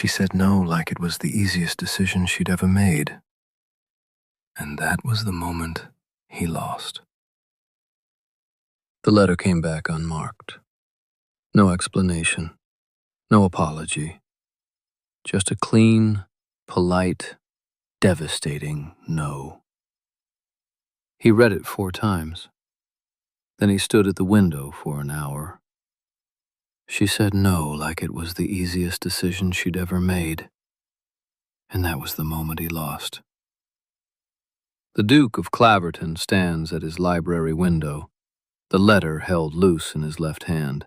She said no like it was the easiest decision she'd ever made. And that was the moment he lost. The letter came back unmarked. No explanation, no apology. Just a clean, polite, devastating no. He read it 4 times. Then he stood at the window for an hour. She said no like it was the easiest decision she'd ever made. And that was the moment he lost. The Duke of Claverton stands at his library window, the letter held loose in his left hand,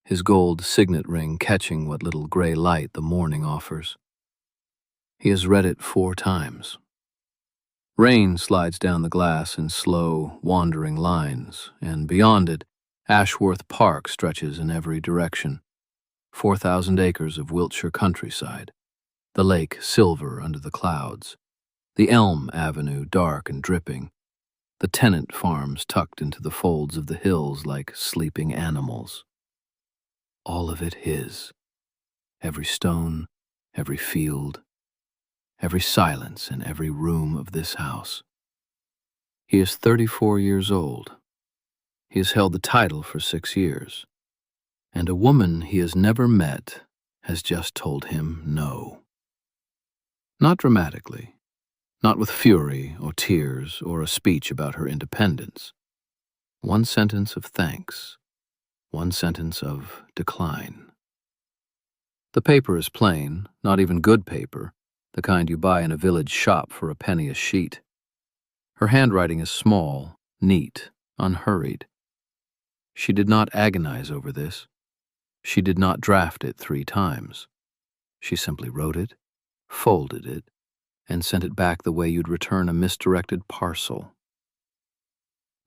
his gold signet ring catching what little gray light the morning offers. He has read it 4 times. Rain slides down the glass in slow, wandering lines, and beyond it, Ashworth Park stretches in every direction. 4,000 acres of Wiltshire countryside, the lake silver under the clouds, the elm avenue dark and dripping, the tenant farms tucked into the folds of the hills like sleeping animals. All of it his. Every stone, every field, every silence in every room of this house. He is 34 years old. He has held the title for 6 years. And a woman he has never met has just told him no. Not dramatically, not with fury or tears or a speech about her independence. 1 sentence of thanks, 1 sentence of decline. The paper is plain, not even good paper, the kind you buy in a village shop for a penny a sheet. Her handwriting is small, neat, unhurried. She did not agonize over this. She did not draft it 3 times. She simply wrote it, folded it, and sent it back the way you'd return a misdirected parcel.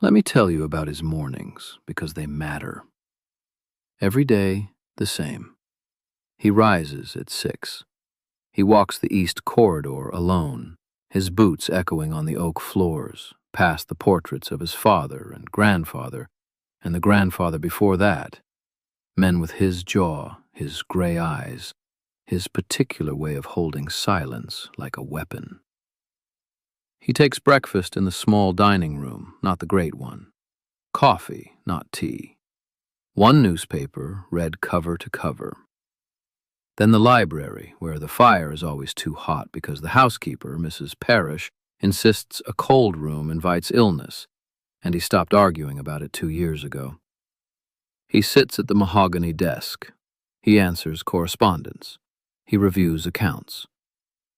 Let me tell you about his mornings, because they matter. Every day, the same. He rises at 6. He walks the east corridor alone, his boots echoing on the oak floors, past the portraits of his father and the grandfather before that, men with his jaw, his gray eyes, his particular way of holding silence like a weapon. He takes breakfast in the small dining room, not the great one. Coffee, not tea. 1 newspaper, read cover to cover. Then the library, where the fire is always too hot because the housekeeper, Mrs. Parrish, insists a cold room invites illness, and he stopped arguing about it 2 years ago. He sits at the mahogany desk. He answers correspondence. He reviews accounts.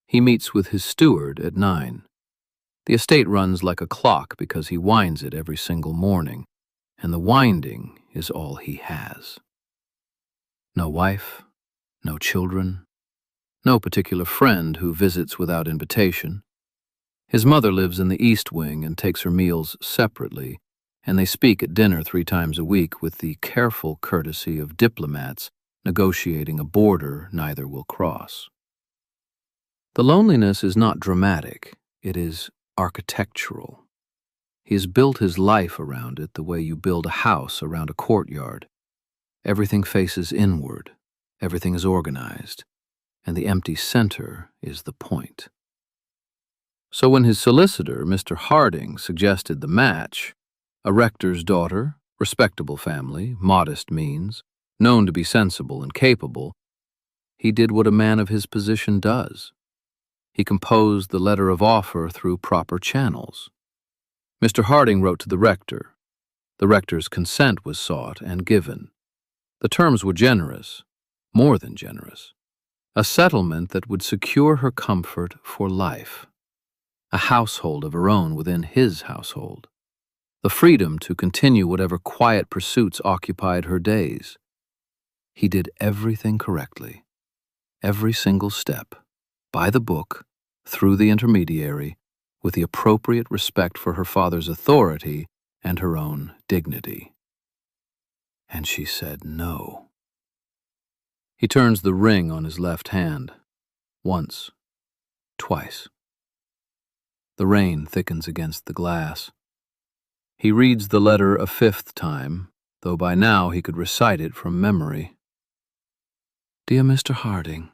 He meets with his steward at 9. The estate runs like a clock because he winds it every single morning, and the winding is all he has. No wife, no children, no particular friend who visits without invitation. His mother lives in the East Wing and takes her meals separately, and they speak at dinner 3 times a week with the careful courtesy of diplomats negotiating a border neither will cross. The loneliness is not dramatic, it is architectural. He has built his life around it the way you build a house around a courtyard. Everything faces inward, everything is organized, and the empty center is the point. So when his solicitor, Mr. Harding, suggested the match, a rector's daughter, respectable family, modest means, known to be sensible and capable, he did what a man of his position does. He composed the letter of offer through proper channels. Mr. Harding wrote to the rector. The rector's consent was sought and given. The terms were generous, more than generous. A settlement that would secure her comfort for life. A household of her own within his household. The freedom to continue whatever quiet pursuits occupied her days. He did everything correctly. Every single step. By the book, through the intermediary, with the appropriate respect for her father's authority and her own dignity. And she said no. He turns the ring on his left hand. Once. Twice. The rain thickens against the glass. He reads the letter a 5th time, though by now he could recite it from memory. Dear Mr. Harding,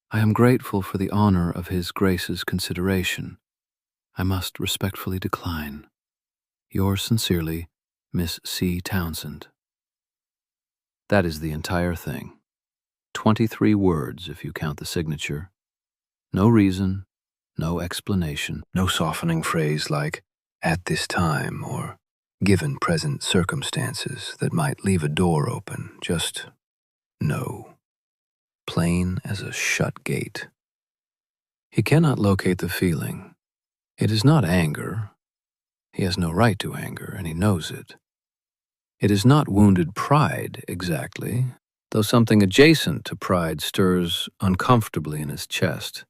I am grateful for the honor of His Grace's consideration. I must respectfully decline. Yours sincerely, Miss C. Townsend. That is the entire thing. 23 words if you count the signature. No reason, no explanation, no softening phrase like, "at this time," or "given present circumstances" that might leave a door open. Just no. Plain as a shut gate. He cannot locate the feeling. It is not anger. He has no right to anger, and he knows it. It is not wounded pride, exactly, though something adjacent to pride stirs uncomfortably in his chest.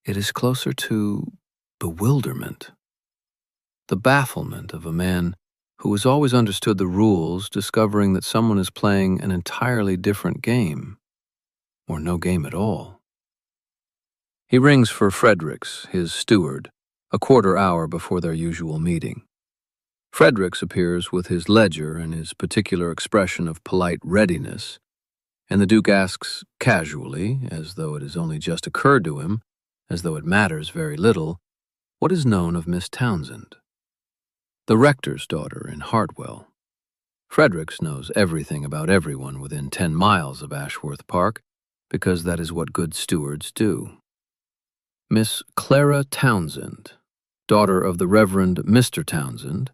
It is closer to bewilderment. The bafflement of a man who has always understood the rules, discovering that someone is playing an entirely different game, or no game at all. He rings for Fredericks, his steward, a quarter hour before their usual meeting. Fredericks appears with his ledger and his particular expression of polite readiness, and the Duke asks casually, as though it has only just occurred to him, as though it matters very little, what is known of Miss Townsend. The rector's daughter in Hartwell. Fredericks knows everything about everyone within 10 miles of Ashworth Park, because that is what good stewards do. Miss Clara Townsend, daughter of the Reverend Mr. Townsend,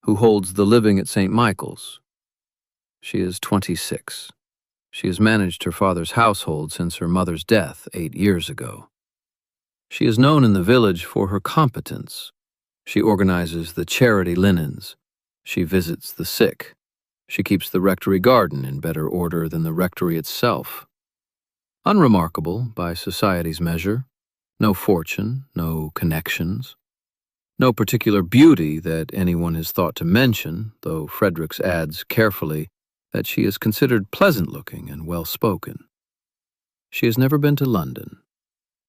who holds the living at St. Michael's. She is 26. She has managed her father's household since her mother's death 8 years ago. She is known in the village for her competence. She organizes the charity linens. She visits the sick. She keeps the rectory garden in better order than the rectory itself. Unremarkable by society's measure. No fortune, no connections. No particular beauty that anyone has thought to mention, though Fredericks adds carefully that she is considered pleasant-looking and well-spoken. She has never been to London.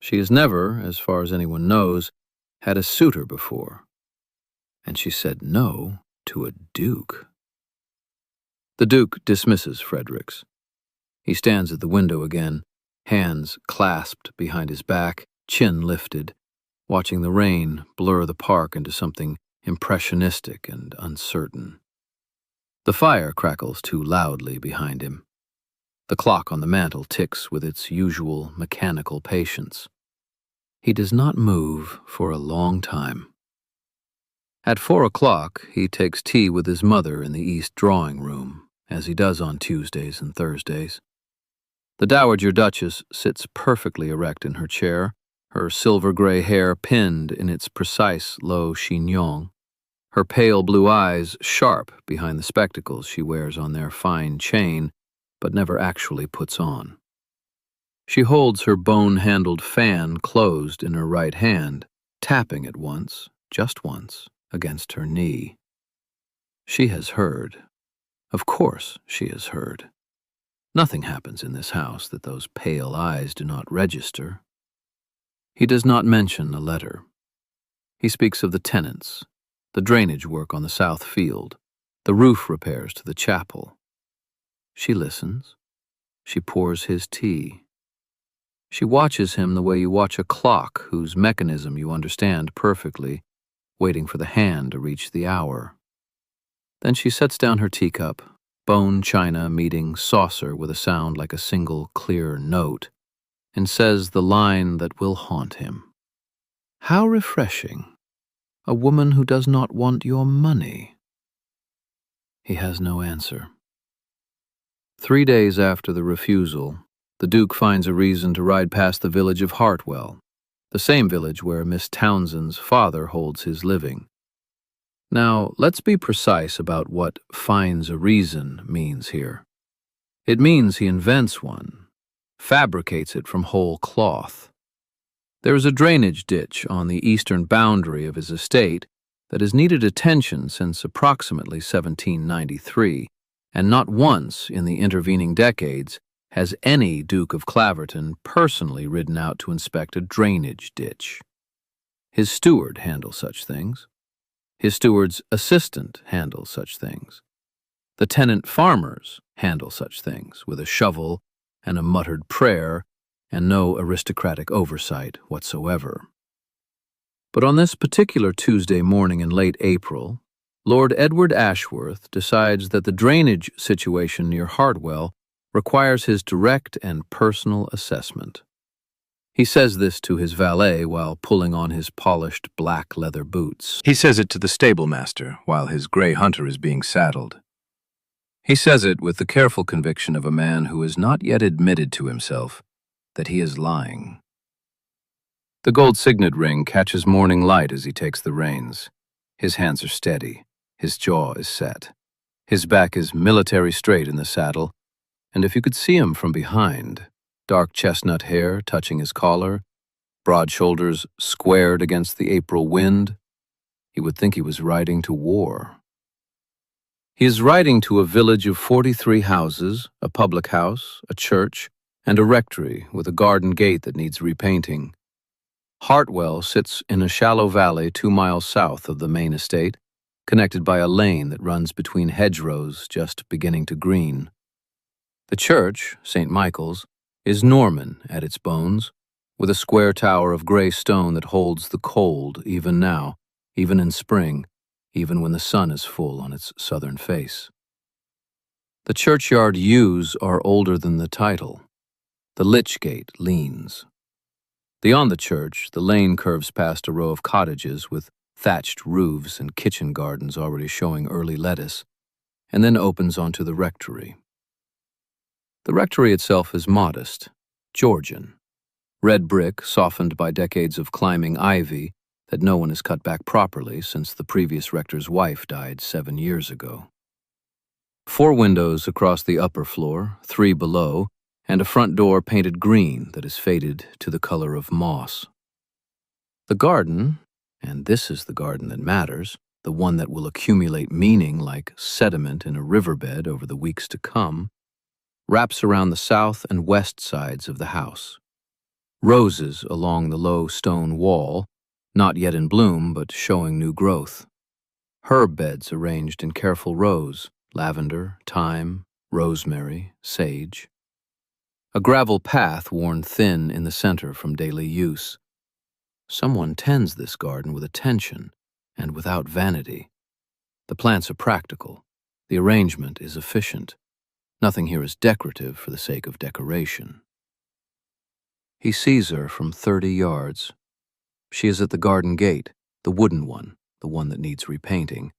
She has never, as far as anyone knows, had a suitor before. And she said no to a duke. The Duke dismisses Fredericks. He stands at the window again, hands clasped behind his back, chin lifted, watching the rain blur the park into something impressionistic and uncertain. The fire crackles too loudly behind him. The clock on the mantel ticks with its usual mechanical patience. He does not move for a long time. At 4 o'clock, he takes tea with his mother in the east drawing room, as he does on Tuesdays and Thursdays. The Dowager Duchess sits perfectly erect in her chair, her silver-gray hair pinned in its precise low chignon, her pale blue eyes sharp behind the spectacles she wears on their fine chain, but never actually puts on. She holds her bone-handled fan closed in her right hand, tapping it once, just once, against her knee. She has heard. Of course she has heard. Nothing happens in this house that those pale eyes do not register. He does not mention a letter. He speaks of the tenants, the drainage work on the south field, the roof repairs to the chapel. She listens. She pours his tea. She watches him the way you watch a clock whose mechanism you understand perfectly, waiting for the hand to reach the hour. Then she sets down her teacup, bone china meeting saucer with a sound like a single clear note, and says the line that will haunt him. How refreshing. A woman who does not want your money. He has no answer. 3 days after the refusal, the Duke finds a reason to ride past the village of Hartwell, the same village where Miss Townsend's father holds his living. Now, let's be precise about what finds a reason means here. It means he invents one, fabricates it from whole cloth. There is a drainage ditch on the eastern boundary of his estate that has needed attention since approximately 1793, and not once in the intervening decades has any Duke of Claverton personally ridden out to inspect a drainage ditch. His steward handles such things. His steward's assistant handles such things. The tenant farmers handle such things with a shovel and a muttered prayer and no aristocratic oversight whatsoever. But on this particular Tuesday morning in late April, Lord Edward Ashworth decides that the drainage situation near Hartwell requires his direct and personal assessment. He says this to his valet while pulling on his polished black leather boots. He says it to the stablemaster while his gray hunter is being saddled. He says it with the careful conviction of a man who has not yet admitted to himself that he is lying. The gold signet ring catches morning light as he takes the reins. His hands are steady, his jaw is set. His back is military straight in the saddle, and if you could see him from behind, dark chestnut hair touching his collar, broad shoulders squared against the April wind, he would think he was riding to war. He is riding to a village of 43 houses, a public house, a church, and a rectory with a garden gate that needs repainting. Hartwell sits in a shallow valley 2 miles south of the main estate, connected by a lane that runs between hedgerows just beginning to green. The church, St. Michael's, is Norman at its bones, with a square tower of gray stone that holds the cold even now, even in spring, even when the sun is full on its southern face. The churchyard yews are older than the title. The lich gate leans. Beyond the church, the lane curves past a row of cottages with thatched roofs and kitchen gardens already showing early lettuce, and then opens onto the rectory. The rectory itself is modest, Georgian. Red brick softened by decades of climbing ivy that no one has cut back properly since the previous rector's wife died 7 years ago. 4 windows across the upper floor, 3 below, and a front door painted green that is faded to the color of moss. The garden, and this is the garden that matters, the one that will accumulate meaning like sediment in a riverbed over the weeks to come, wraps around the south and west sides of the house. Roses along the low stone wall, not yet in bloom but showing new growth. Herb beds arranged in careful rows, lavender, thyme, rosemary, sage. A gravel path worn thin in the center from daily use. Someone tends this garden with attention and without vanity. The plants are practical. The arrangement is efficient. Nothing here is decorative for the sake of decoration. He sees her from 30 yards. She is at the garden gate, the wooden one, the one that needs repainting,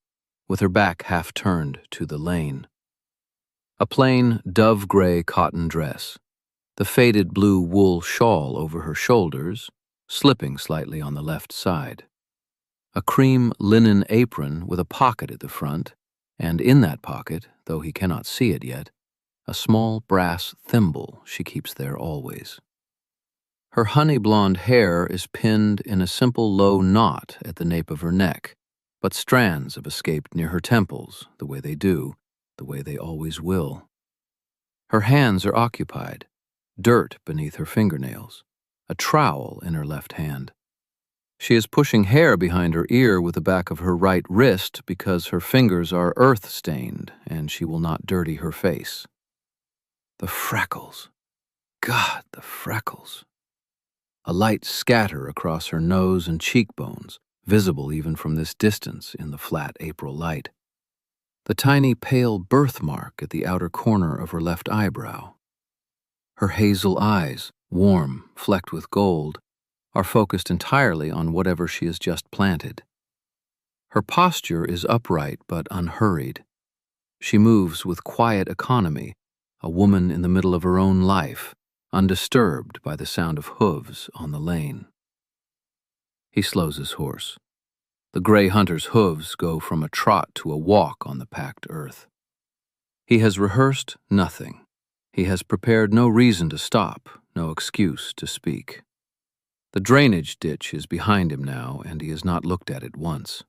with her back half turned to the lane. A plain dove-gray cotton dress, the faded blue wool shawl over her shoulders, slipping slightly on the left side. A cream linen apron with a pocket at the front, and in that pocket, though he cannot see it yet, a small brass thimble she keeps there always. Her honey blonde hair is pinned in a simple low knot at the nape of her neck, but strands have escaped near her temples, the way they do, the way they always will. Her hands are occupied, dirt beneath her fingernails, a trowel in her left hand. She is pushing hair behind her ear with the back of her right wrist because her fingers are earth-stained and she will not dirty her face. The freckles. God, the freckles. A light scatter across her nose and cheekbones, visible even from this distance in the flat April light. The tiny pale birthmark at the outer corner of her left eyebrow. Her hazel eyes, warm, flecked with gold, are focused entirely on whatever she has just planted. Her posture is upright but unhurried. She moves with quiet economy, a woman in the middle of her own life, undisturbed by the sound of hooves on the lane. He slows his horse. The gray hunter's hooves go from a trot to a walk on the packed earth. He has rehearsed nothing. He has prepared no reason to stop, no excuse to speak. The drainage ditch is behind him now, and he has not looked at it once.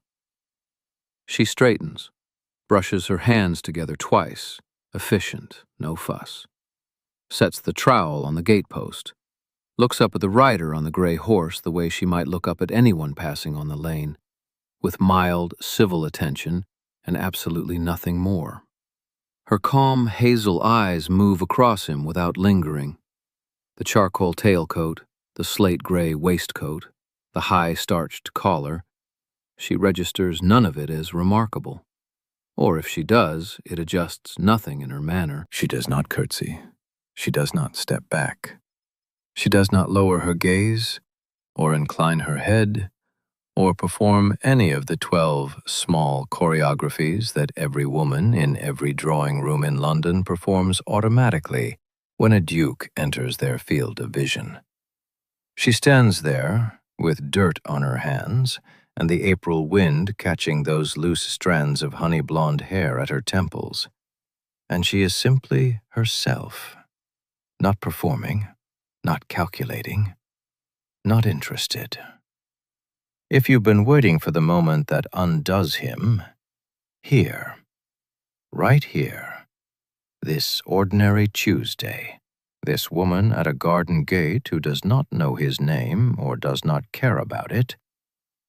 She straightens, brushes her hands together twice, efficient, no fuss. Sets the trowel on the gatepost, looks up at the rider on the gray horse the way she might look up at anyone passing on the lane, with mild, civil attention and absolutely nothing more. Her calm hazel eyes move across him without lingering. The charcoal tailcoat, the slate-gray waistcoat, the high-starched collar, she registers none of it as remarkable. Or if she does, it adjusts nothing in her manner. She does not curtsy. She does not step back. She does not lower her gaze, or incline her head, or perform any of the 12 small choreographies that every woman in every drawing room in London performs automatically when a duke enters their field of vision. She stands there, with dirt on her hands, and the April wind catching those loose strands of honey-blonde hair at her temples, and she is simply herself, not performing, not calculating, not interested. If you've been waiting for the moment that undoes him, here, right here, this ordinary Tuesday, this woman at a garden gate who does not know his name or does not care about it,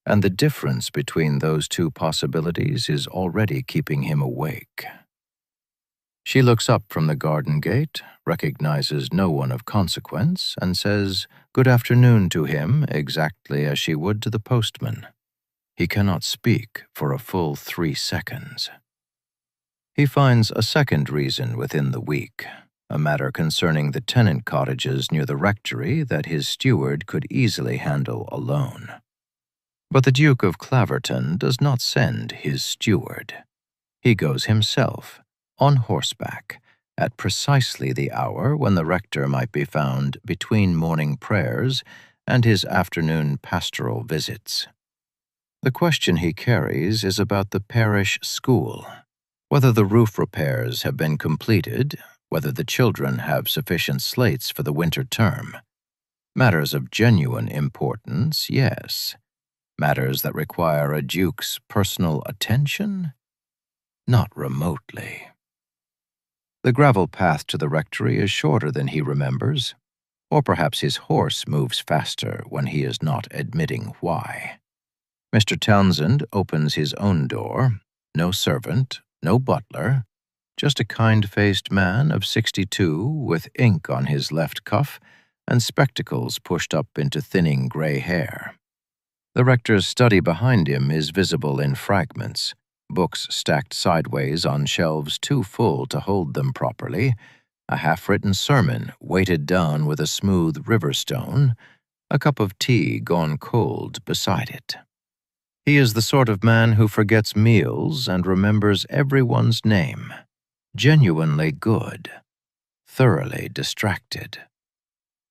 and the difference between those two possibilities is already keeping him awake. She looks up from the garden gate, recognizes no one of consequence, and says good afternoon to him exactly as she would to the postman. He cannot speak for a full 3 seconds. He finds a second reason within the week, a matter concerning the tenant cottages near the rectory that his steward could easily handle alone. But the Duke of Claverton does not send his steward. He goes himself, on horseback, at precisely the hour when the rector might be found between morning prayers and his afternoon pastoral visits. The question he carries is about the parish school, whether the roof repairs have been completed, whether the children have sufficient slates for the winter term. Matters of genuine importance, yes. Matters that require a duke's personal attention? Not remotely. The gravel path to the rectory is shorter than he remembers, or perhaps his horse moves faster when he is not admitting why. Mr. Townsend opens his own door, no servant, no butler, just a kind-faced man of 62 with ink on his left cuff and spectacles pushed up into thinning gray hair. The rector's study behind him is visible in fragments, books stacked sideways on shelves too full to hold them properly, a half-written sermon weighted down with a smooth river stone, a cup of tea gone cold beside it. He is the sort of man who forgets meals and remembers everyone's name, genuinely good, thoroughly distracted.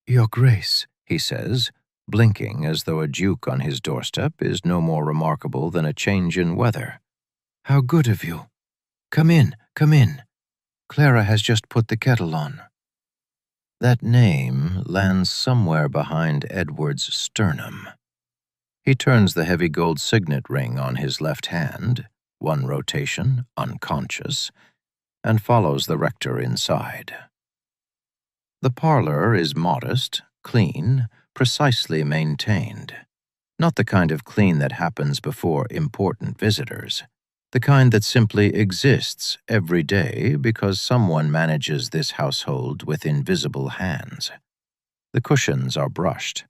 "Your Grace," he says, blinking as though a duke on his doorstep is no more remarkable than a change in weather. "How good of you. Come in, come in. Clara has just put the kettle on." That name lands somewhere behind Edward's sternum. He turns the heavy gold signet ring on his left hand, one rotation, unconscious, and follows the rector inside. The parlor is modest, clean, precisely maintained. Not the kind of clean that happens before important visitors, the kind that simply exists every day because someone manages this household with invisible hands. The cushions are brushed.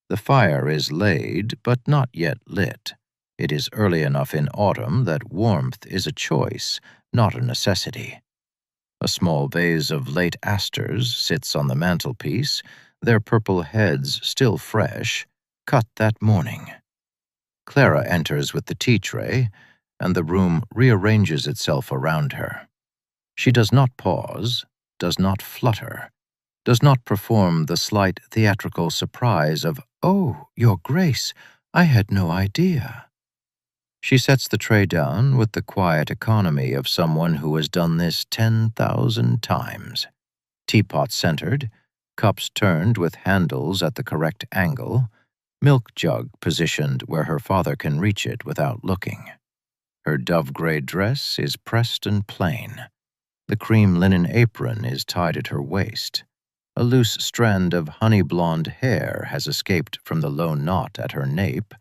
The fire is laid, but not yet lit. It is early enough in autumn that warmth is a choice, not a necessity. A small vase of late asters sits on the mantelpiece, their purple heads still fresh, cut that morning. Clara enters with the tea tray, and the room rearranges itself around her. She does not pause, does not flutter, does not perform the slight theatrical surprise of, "Oh, Your Grace, I had no idea." She sets the tray down with the quiet economy of someone who has done this 10,000 times. Teapot centered, cups turned with handles at the correct angle, milk jug positioned where her father can reach it without looking. Her dove-gray dress is pressed and plain. The cream linen apron is tied at her waist. A loose strand of honey-blonde hair has escaped from the low knot at her nape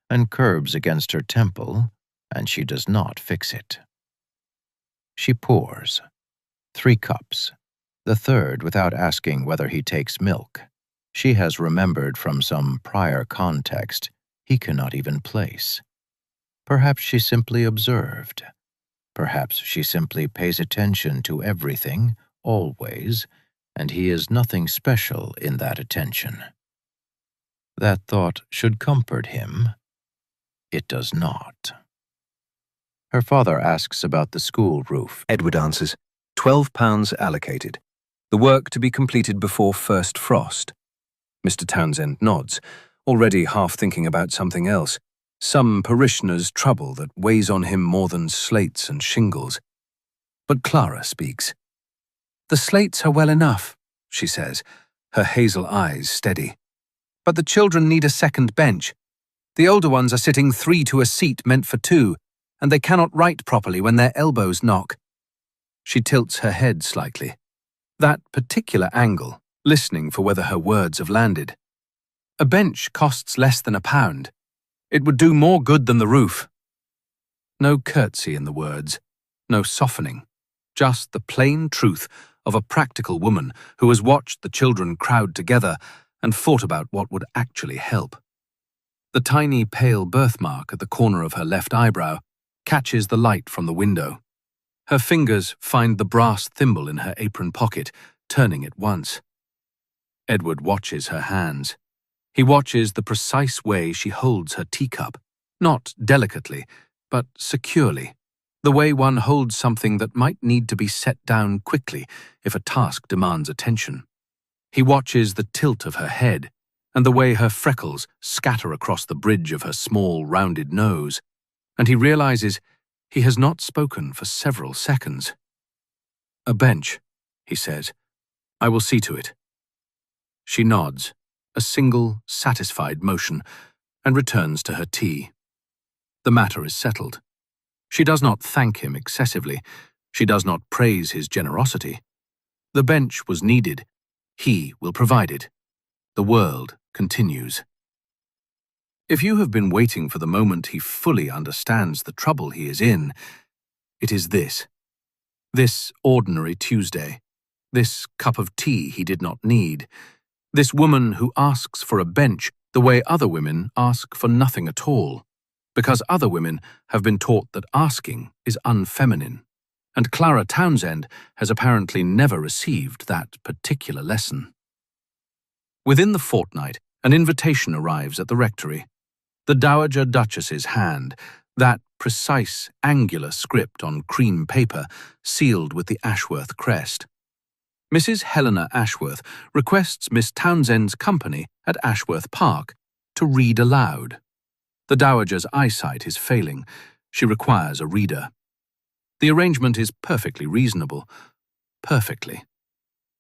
and curbs against her temple, and she does not fix it. She pours. 3 cups, the third without asking whether he takes milk. she has remembered from some prior context he cannot even place. Perhaps she simply observed. Perhaps she simply pays attention to everything, always, and he is nothing special in that attention. That thought should comfort him. It does not. Her father asks about the school roof. Edward answers, £12 allocated. The work to be completed before first frost. Mr. Townsend nods, already half thinking about something else. Some parishioner's trouble that weighs on him more than slates and shingles. But Clara speaks. The slates are well enough, she says, her hazel eyes steady. But the children need a second bench. The older ones are sitting 3 to a seat meant for 2, and they cannot write properly when their elbows knock. She tilts her head slightly. That particular angle, listening for whether her words have landed. A bench costs less than £1. It would do more good than the roof. No curtsy in the words, no softening, just the plain truth of a practical woman who has watched the children crowd together and thought about what would actually help. The tiny pale birthmark at the corner of her left eyebrow catches the light from the window. Her fingers find the brass thimble in her apron pocket, turning it once. Edward watches her hands. He watches the precise way she holds her teacup, not delicately, but securely, the way one holds something that might need to be set down quickly if a task demands attention. He watches the tilt of her head and the way her freckles scatter across the bridge of her small, rounded nose, and he realizes he has not spoken for several seconds. A bench, he says. I will see to it. She nods, a single, satisfied motion, and returns to her tea. The matter is settled. She does not thank him excessively. She does not praise his generosity. The bench was needed. He will provide it. The world continues. If you have been waiting for the moment he fully understands the trouble he is in, it is this. This ordinary Tuesday. This cup of tea he did not need. This woman who asks for a bench the way other women ask for nothing at all, because other women have been taught that asking is unfeminine, and Clara Townsend has apparently never received that particular lesson. Within the fortnight, an invitation arrives at the rectory. The Dowager Duchess's hand, that precise, angular script on cream paper sealed with the Ashworth crest. Mrs. Helena Ashworth requests Miss Townsend's company at Ashworth Park to read aloud. The Dowager's eyesight is failing. She requires a reader. The arrangement is perfectly reasonable. Perfectly.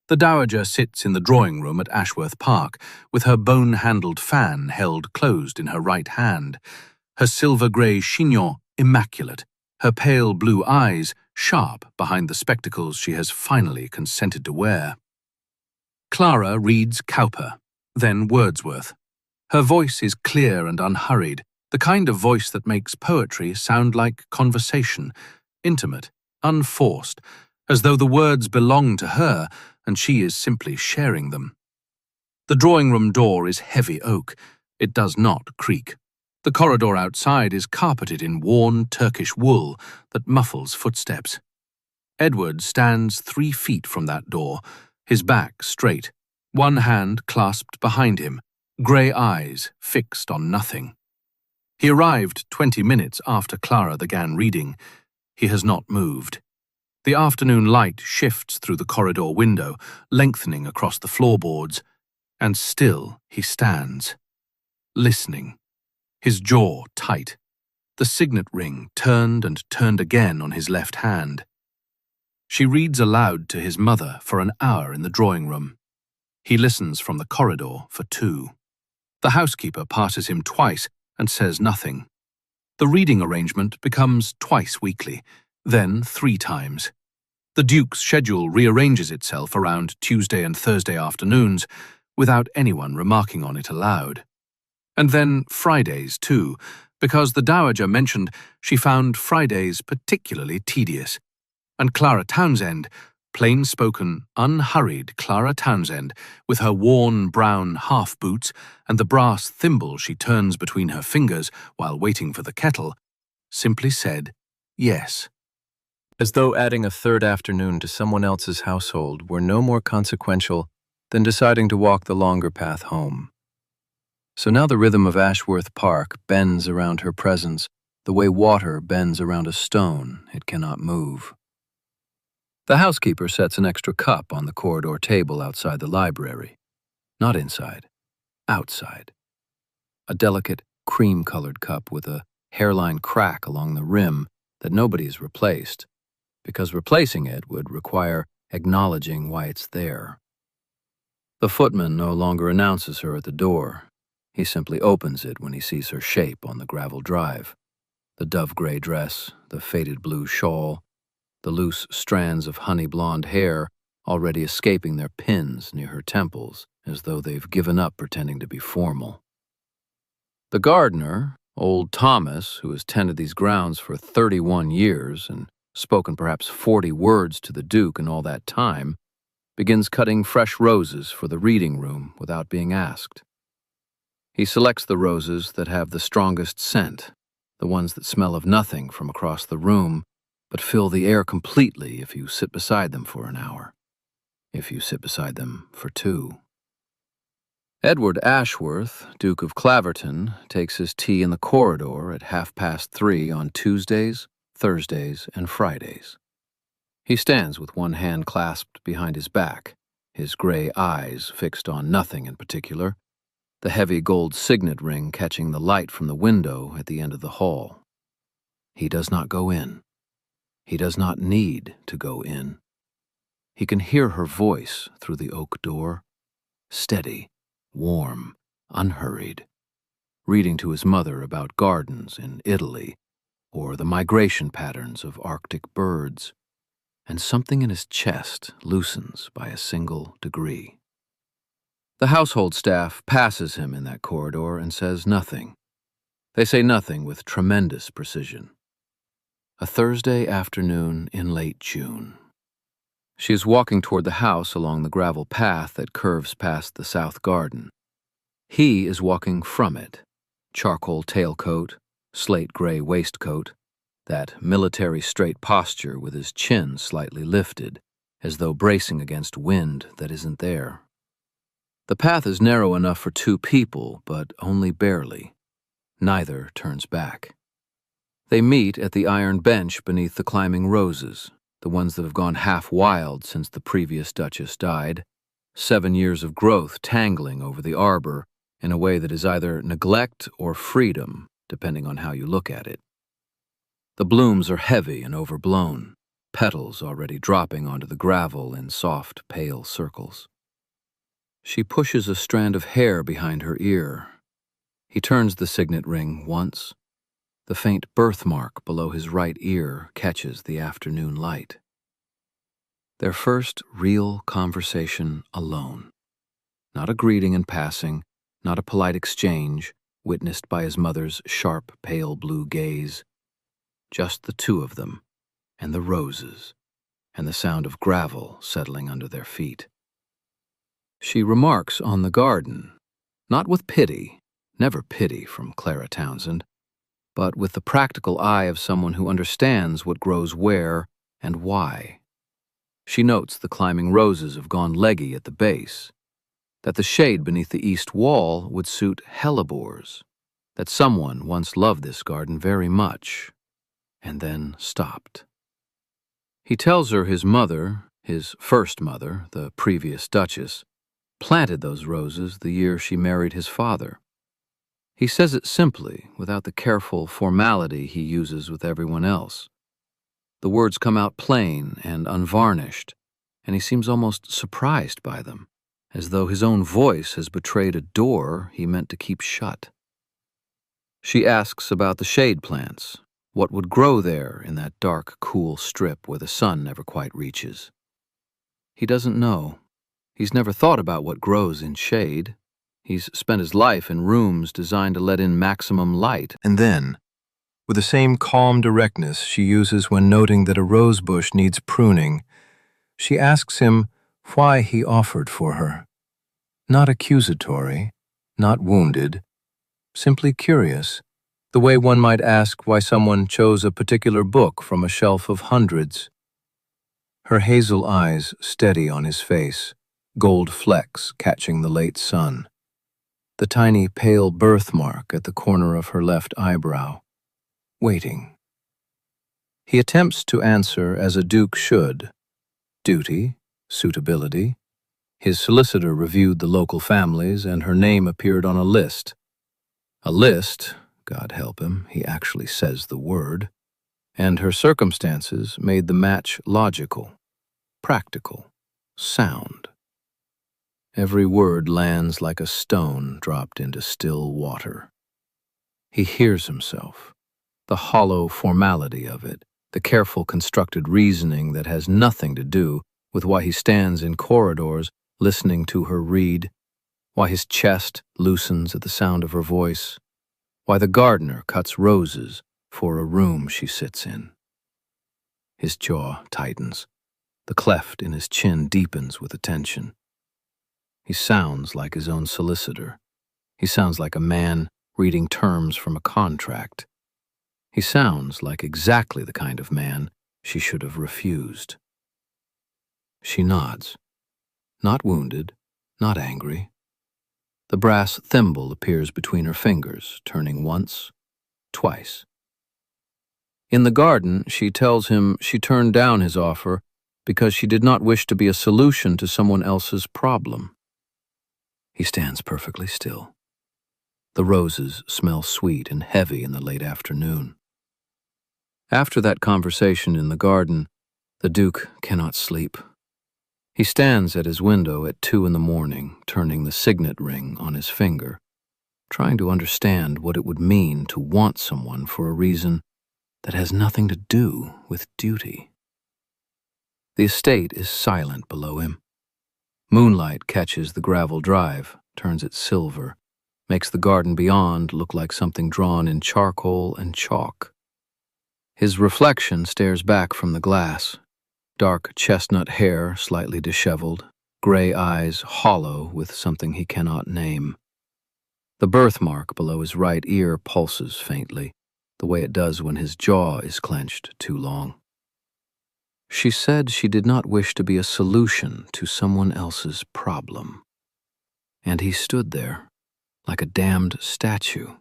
The Dowager sits in the drawing-room at Ashworth Park with her bone-handled fan held closed in her right hand, her silver-grey chignon immaculate, her pale blue eyes sharp behind the spectacles she has finally consented to wear. Clara reads Cowper, then Wordsworth. Her voice is clear and unhurried, the kind of voice that makes poetry sound like conversation, intimate, unforced, as though the words belong to her and she is simply sharing them. The drawing-room door is heavy oak. It does not creak. The corridor outside is carpeted in worn Turkish wool that muffles footsteps. Edward stands 3 feet from that door, his back straight, one hand clasped behind him, grey eyes fixed on nothing. He arrived 20 minutes after Clara began reading. He has not moved. The afternoon light shifts through the corridor window, lengthening across the floorboards, and still he stands, listening, his jaw tight, the signet ring turned and turned again on his left hand. She reads aloud to his mother for an hour in the drawing-room. He listens from the corridor for 2. The housekeeper passes him twice and says nothing. The reading arrangement becomes twice weekly, then 3 times. The Duke's schedule rearranges itself around Tuesday and Thursday afternoons, without anyone remarking on it aloud. And then Fridays, too, because the Dowager mentioned she found Fridays particularly tedious, and Clara Townsend, Plain-spoken, unhurried Clara Townsend, with her worn brown half-boots and the brass thimble she turns between her fingers while waiting for the kettle, simply said yes. As though adding a third afternoon to someone else's household were no more consequential than deciding to walk the longer path home. So now the rhythm of Ashworth Park bends around her presence the way water bends around a stone it cannot move. The housekeeper sets an extra cup on the corridor table outside the library. Not inside, outside. A delicate, cream-colored cup with a hairline crack along the rim that nobody's replaced, because replacing it would require acknowledging why it's there. The footman no longer announces her at the door. He simply opens it when he sees her shape on the gravel drive. The dove-gray dress, the faded blue shawl, the loose strands of honey-blonde hair already escaping their pins near her temples, as though they've given up pretending to be formal. The gardener, old Thomas, who has tended these grounds for 31 years and spoken perhaps 40 words to the Duke in all that time, begins cutting fresh roses for the reading room without being asked. He selects the roses that have the strongest scent, the ones that smell of nothing from across the room, but fill the air completely if you sit beside them for an hour, if you sit beside them for 2. Edward Ashworth, Duke of Claverton, takes his tea in the corridor at 3:30 on Tuesdays, Thursdays, and Fridays. He stands with one hand clasped behind his back, his gray eyes fixed on nothing in particular, the heavy gold signet ring catching the light from the window at the end of the hall. He does not go in. He does not need to go in. He can hear her voice through the oak door, steady, warm, unhurried, reading to his mother about gardens in Italy or the migration patterns of Arctic birds, and something in his chest loosens by a single degree. The household staff passes him in that corridor and says nothing. They say nothing with tremendous precision. A Thursday afternoon in late June. She is walking toward the house along the gravel path that curves past the south garden. He is walking from it, charcoal tailcoat, slate-gray waistcoat, that military straight posture with his chin slightly lifted, as though bracing against wind that isn't there. The path is narrow enough for 2 people, but only barely. Neither turns back. They meet at the iron bench beneath the climbing roses, the ones that have gone half wild since the previous Duchess died, 7 years of growth tangling over the arbor in a way that is either neglect or freedom, depending on how you look at it. The blooms are heavy and overblown, petals already dropping onto the gravel in soft, pale circles. She pushes a strand of hair behind her ear. He turns the signet ring once. The faint birthmark below his right ear catches the afternoon light. Their first real conversation alone. Not a greeting in passing, not a polite exchange, witnessed by his mother's sharp, pale blue gaze. Just the 2 of them, and the roses, and the sound of gravel settling under their feet. She remarks on the garden, not with pity, never pity from Clara Townsend, but with the practical eye of someone who understands what grows where and why. She notes the climbing roses have gone leggy at the base, that the shade beneath the east wall would suit hellebores, that someone once loved this garden very much, and then stopped. He tells her his mother, his first mother, the previous Duchess, planted those roses the year she married his father. He says it simply, without the careful formality he uses with everyone else. The words come out plain and unvarnished, and he seems almost surprised by them, as though his own voice has betrayed a door he meant to keep shut. She asks about the shade plants, what would grow there in that dark, cool strip where the sun never quite reaches. He doesn't know. He's never thought about what grows in shade. He's spent his life in rooms designed to let in maximum light. And then, with the same calm directness she uses when noting that a rose bush needs pruning, She asks him why he offered for her. Not accusatory, not wounded, simply curious, the way one might ask why someone chose a particular book from a shelf of hundreds. Her hazel eyes steady on his face, gold flecks catching the late sun. The tiny pale birthmark at the corner of her left eyebrow. Waiting. He attempts to answer as a duke should. Duty, suitability. His solicitor reviewed the local families, and her name appeared on a list. A list, God help him, he actually says the word, and her circumstances made the match logical, practical, sound. Every word lands like a stone dropped into still water. He hears himself, the hollow formality of it, the careful constructed reasoning that has nothing to do with why he stands in corridors listening to her read, why his chest loosens at the sound of her voice, why the gardener cuts roses for a room she sits in. His jaw tightens. The cleft in his chin deepens with attention. He sounds like his own solicitor. He sounds like a man reading terms from a contract. He sounds like exactly the kind of man she should have refused. She nods. Not wounded, not angry. The brass thimble appears between her fingers, turning once, twice. In the garden, she tells him she turned down his offer because she did not wish to be a solution to someone else's problem. He stands perfectly still. The roses smell sweet and heavy in the late afternoon. After that conversation in the garden, the Duke cannot sleep. He stands at his window at 2 a.m, turning the signet ring on his finger, trying to understand what it would mean to want someone for a reason that has nothing to do with duty. The estate is silent below him. Moonlight catches the gravel drive, turns it silver, makes the garden beyond look like something drawn in charcoal and chalk. His reflection stares back from the glass. Dark chestnut hair slightly disheveled, gray eyes hollow with something he cannot name. The birthmark below his right ear pulses faintly, the way it does when his jaw is clenched too long. She said she did not wish to be a solution to someone else's problem. And he stood there, like a damned statue.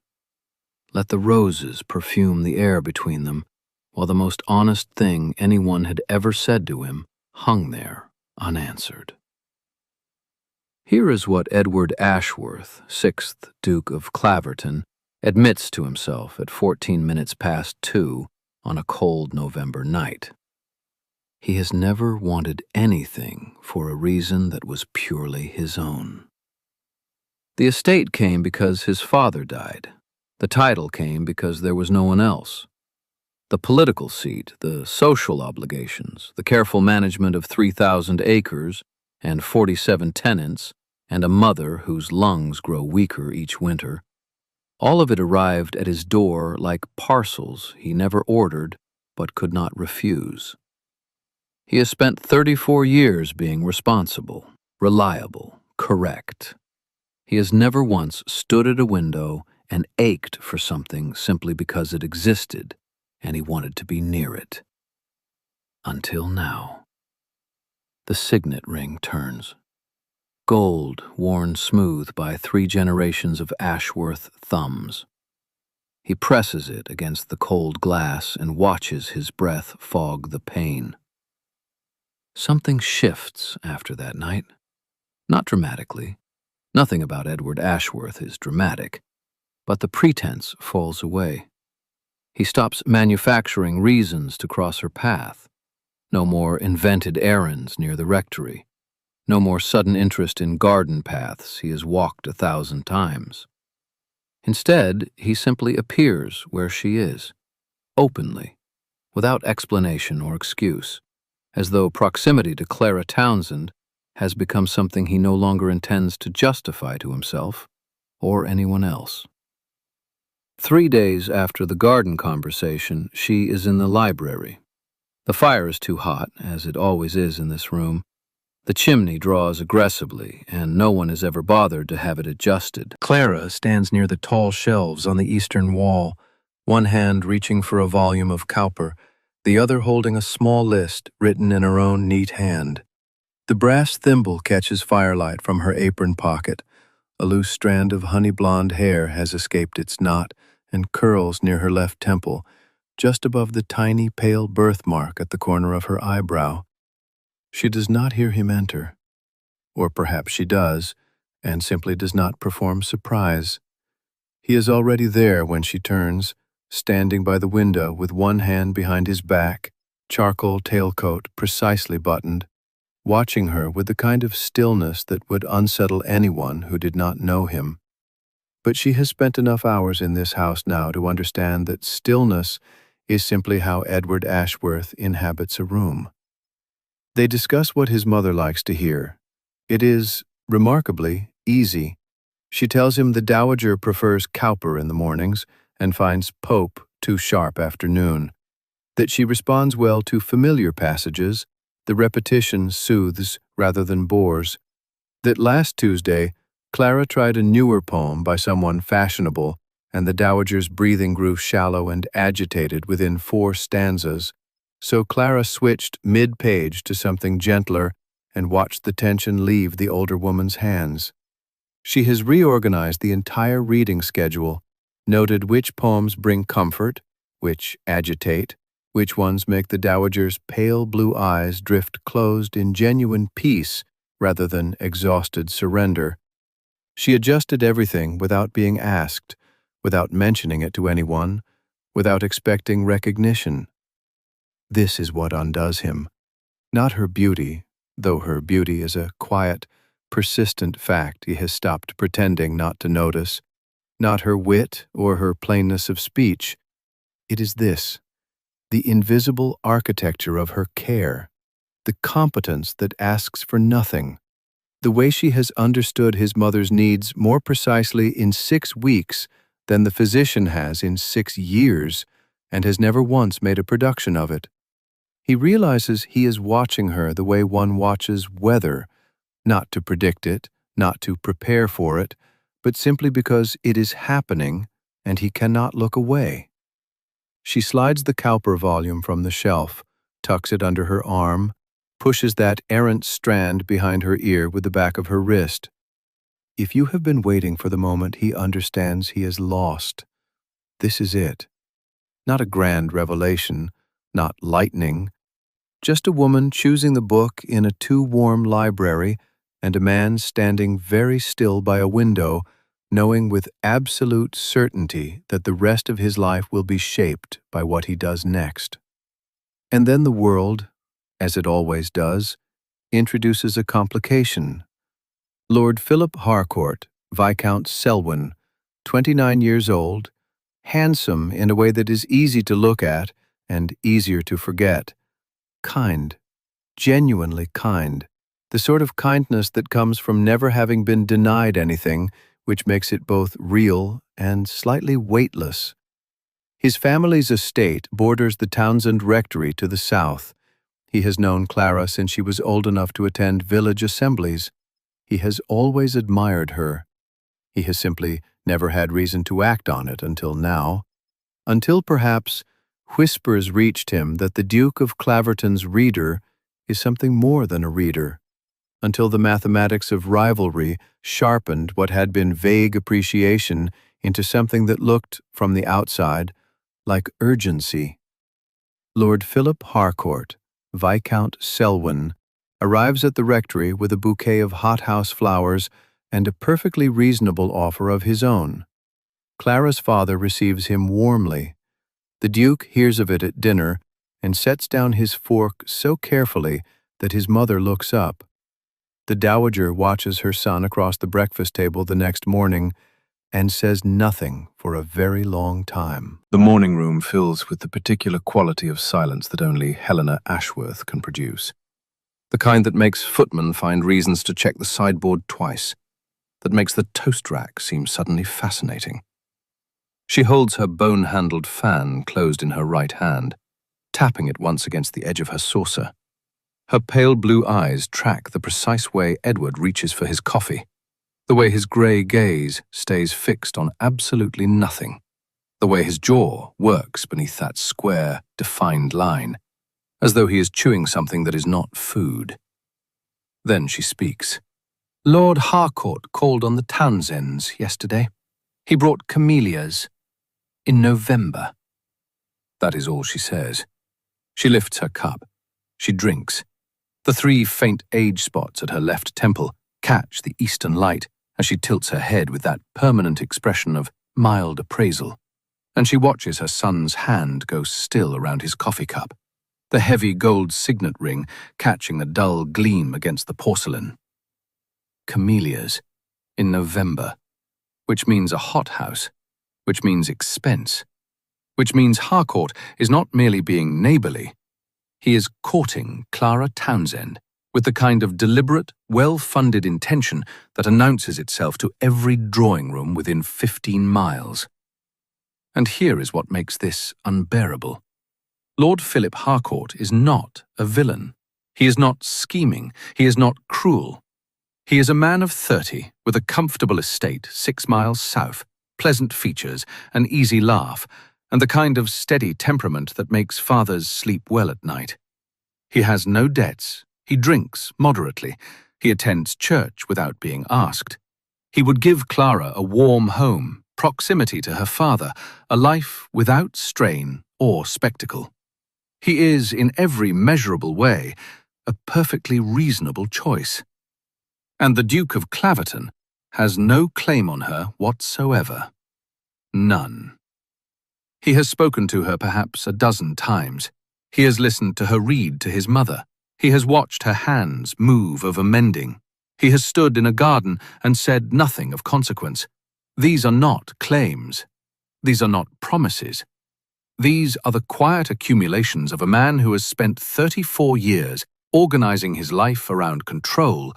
Let the roses perfume the air between them, while the most honest thing anyone had ever said to him hung there unanswered. Here is what Edward Ashworth, 6th Duke of Claverton, admits to himself at 14 minutes past 2 on a cold November night. He has never wanted anything for a reason that was purely his own. The estate came because his father died. The title came because there was no one else. The political seat, the social obligations, the careful management of 3,000 acres and 47 tenants, and a mother whose lungs grow weaker each winter, all of it arrived at his door like parcels he never ordered but could not refuse. He has spent 34 years being responsible, reliable, correct. He has never once stood at a window and ached for something simply because it existed and he wanted to be near it. Until now. The signet ring turns. Gold worn smooth by 3 generations of Ashworth thumbs. He presses it against the cold glass and watches his breath fog the pane. Something shifts after that night. Not dramatically. Nothing about Edward Ashworth is dramatic, but the pretense falls away. He stops manufacturing reasons to cross her path. No more invented errands near the rectory. No more sudden interest in garden paths he has walked 1,000 times. Instead, he simply appears where she is, openly, without explanation or excuse, as though proximity to Clara Townsend has become something he no longer intends to justify to himself or anyone else. 3 days after the garden conversation, she is in the library. The fire is too hot, as it always is in this room. The chimney draws aggressively, and no one has ever bothered to have it adjusted. Clara stands near the tall shelves on the eastern wall, one hand reaching for a volume of Cowper, the other holding a small list written in her own neat hand. The brass thimble catches firelight from her apron pocket. A loose strand of honey-blonde hair has escaped its knot and curls near her left temple, just above the tiny pale birthmark at the corner of her eyebrow. She does not hear him enter. Or perhaps she does, and simply does not perform surprise. He is already there when she turns, standing by the window with one hand behind his back, charcoal tailcoat precisely buttoned, watching her with the kind of stillness that would unsettle anyone who did not know him. But she has spent enough hours in this house now to understand that stillness is simply how Edward Ashworth inhabits a room. They discuss what his mother likes to hear. It is, remarkably, easy. She tells him the Dowager prefers Cowper in the mornings and finds Pope too sharp after noon, that she responds well to familiar passages, the repetition soothes rather than bores, that last Tuesday Clara tried a newer poem by someone fashionable, and the Dowager's breathing grew shallow and agitated within 4 stanzas, so Clara switched mid-page to something gentler and watched the tension leave the older woman's hands. She has reorganized the entire reading schedule, noted which poems bring comfort, which agitate, which ones make the Dowager's pale blue eyes drift closed in genuine peace rather than exhausted surrender. She adjusted everything without being asked, without mentioning it to anyone, without expecting recognition. This is what undoes him. Not her beauty, though her beauty is a quiet, persistent fact he has stopped pretending not to notice, not her wit or her plainness of speech. It is this, the invisible architecture of her care, the competence that asks for nothing, the way she has understood his mother's needs more precisely in 6 weeks than the physician has in 6 years, and has never once made a production of it. He realizes he is watching her the way one watches weather, not to predict it, not to prepare for it, but simply because it is happening and he cannot look away. She slides the Cowper volume from the shelf, tucks it under her arm, pushes that errant strand behind her ear with the back of her wrist. If you have been waiting for the moment he understands he is lost, this is it. Not a grand revelation, not lightning, just a woman choosing the book in a too warm library and a man standing very still by a window, knowing with absolute certainty that the rest of his life will be shaped by what he does next. And then the world, as it always does, introduces a complication. Lord Philip Harcourt, Viscount Selwyn, 29 years old, handsome in a way that is easy to look at and easier to forget, kind, genuinely kind, the sort of kindness that comes from never having been denied anything, which makes it both real and slightly weightless. His family's estate borders the Townsend Rectory to the south. He has known Clara since she was old enough to attend village assemblies. He has always admired her. He has simply never had reason to act on it until now. Until perhaps whispers reached him that the Duke of Claverton's reader is something more than a reader. Until the mathematics of rivalry sharpened what had been vague appreciation into something that looked, from the outside, like urgency. Lord Philip Harcourt, Viscount Selwyn, arrives at the rectory with a bouquet of hothouse flowers and a perfectly reasonable offer of his own. Clara's father receives him warmly. The Duke hears of it at dinner and sets down his fork so carefully that his mother looks up. The Dowager watches her son across the breakfast table the next morning and says nothing for a very long time. The morning room fills with the particular quality of silence that only Helena Ashworth can produce. The kind that makes footmen find reasons to check the sideboard twice, that makes the toast rack seem suddenly fascinating. She holds her bone-handled fan closed in her right hand, tapping it once against the edge of her saucer. Her pale blue eyes track the precise way Edward reaches for his coffee, the way his grey gaze stays fixed on absolutely nothing, the way his jaw works beneath that square, defined line, as though he is chewing something that is not food. Then she speaks. "Lord Harcourt called on the Townsends yesterday. He brought camellias in November." That is all she says. She lifts her cup. She drinks. The 3 faint age spots at her left temple catch the eastern light as she tilts her head with that permanent expression of mild appraisal, and she watches her son's hand go still around his coffee cup, the heavy gold signet ring catching the dull gleam against the porcelain. Camellias in November, which means a hothouse, which means expense, which means Harcourt is not merely being neighbourly. He is courting Clara Townsend with the kind of deliberate, well-funded intention that announces itself to every drawing room within 15 miles. And here is what makes this unbearable. Lord Philip Harcourt is not a villain. He is not scheming. He is not cruel. He is a man of 30 with a comfortable estate 6 miles south, pleasant features, an easy laugh, and the kind of steady temperament that makes fathers sleep well at night. He has no debts. He drinks moderately. He attends church without being asked. He would give Clara a warm home, proximity to her father, a life without strain or spectacle. He is, in every measurable way, a perfectly reasonable choice. And the Duke of Claverton has no claim on her whatsoever. None. He has spoken to her perhaps a dozen times. He has listened to her read to his mother. He has watched her hands move over mending. He has stood in a garden and said nothing of consequence. These are not claims. These are not promises. These are the quiet accumulations of a man who has spent 34 years organizing his life around control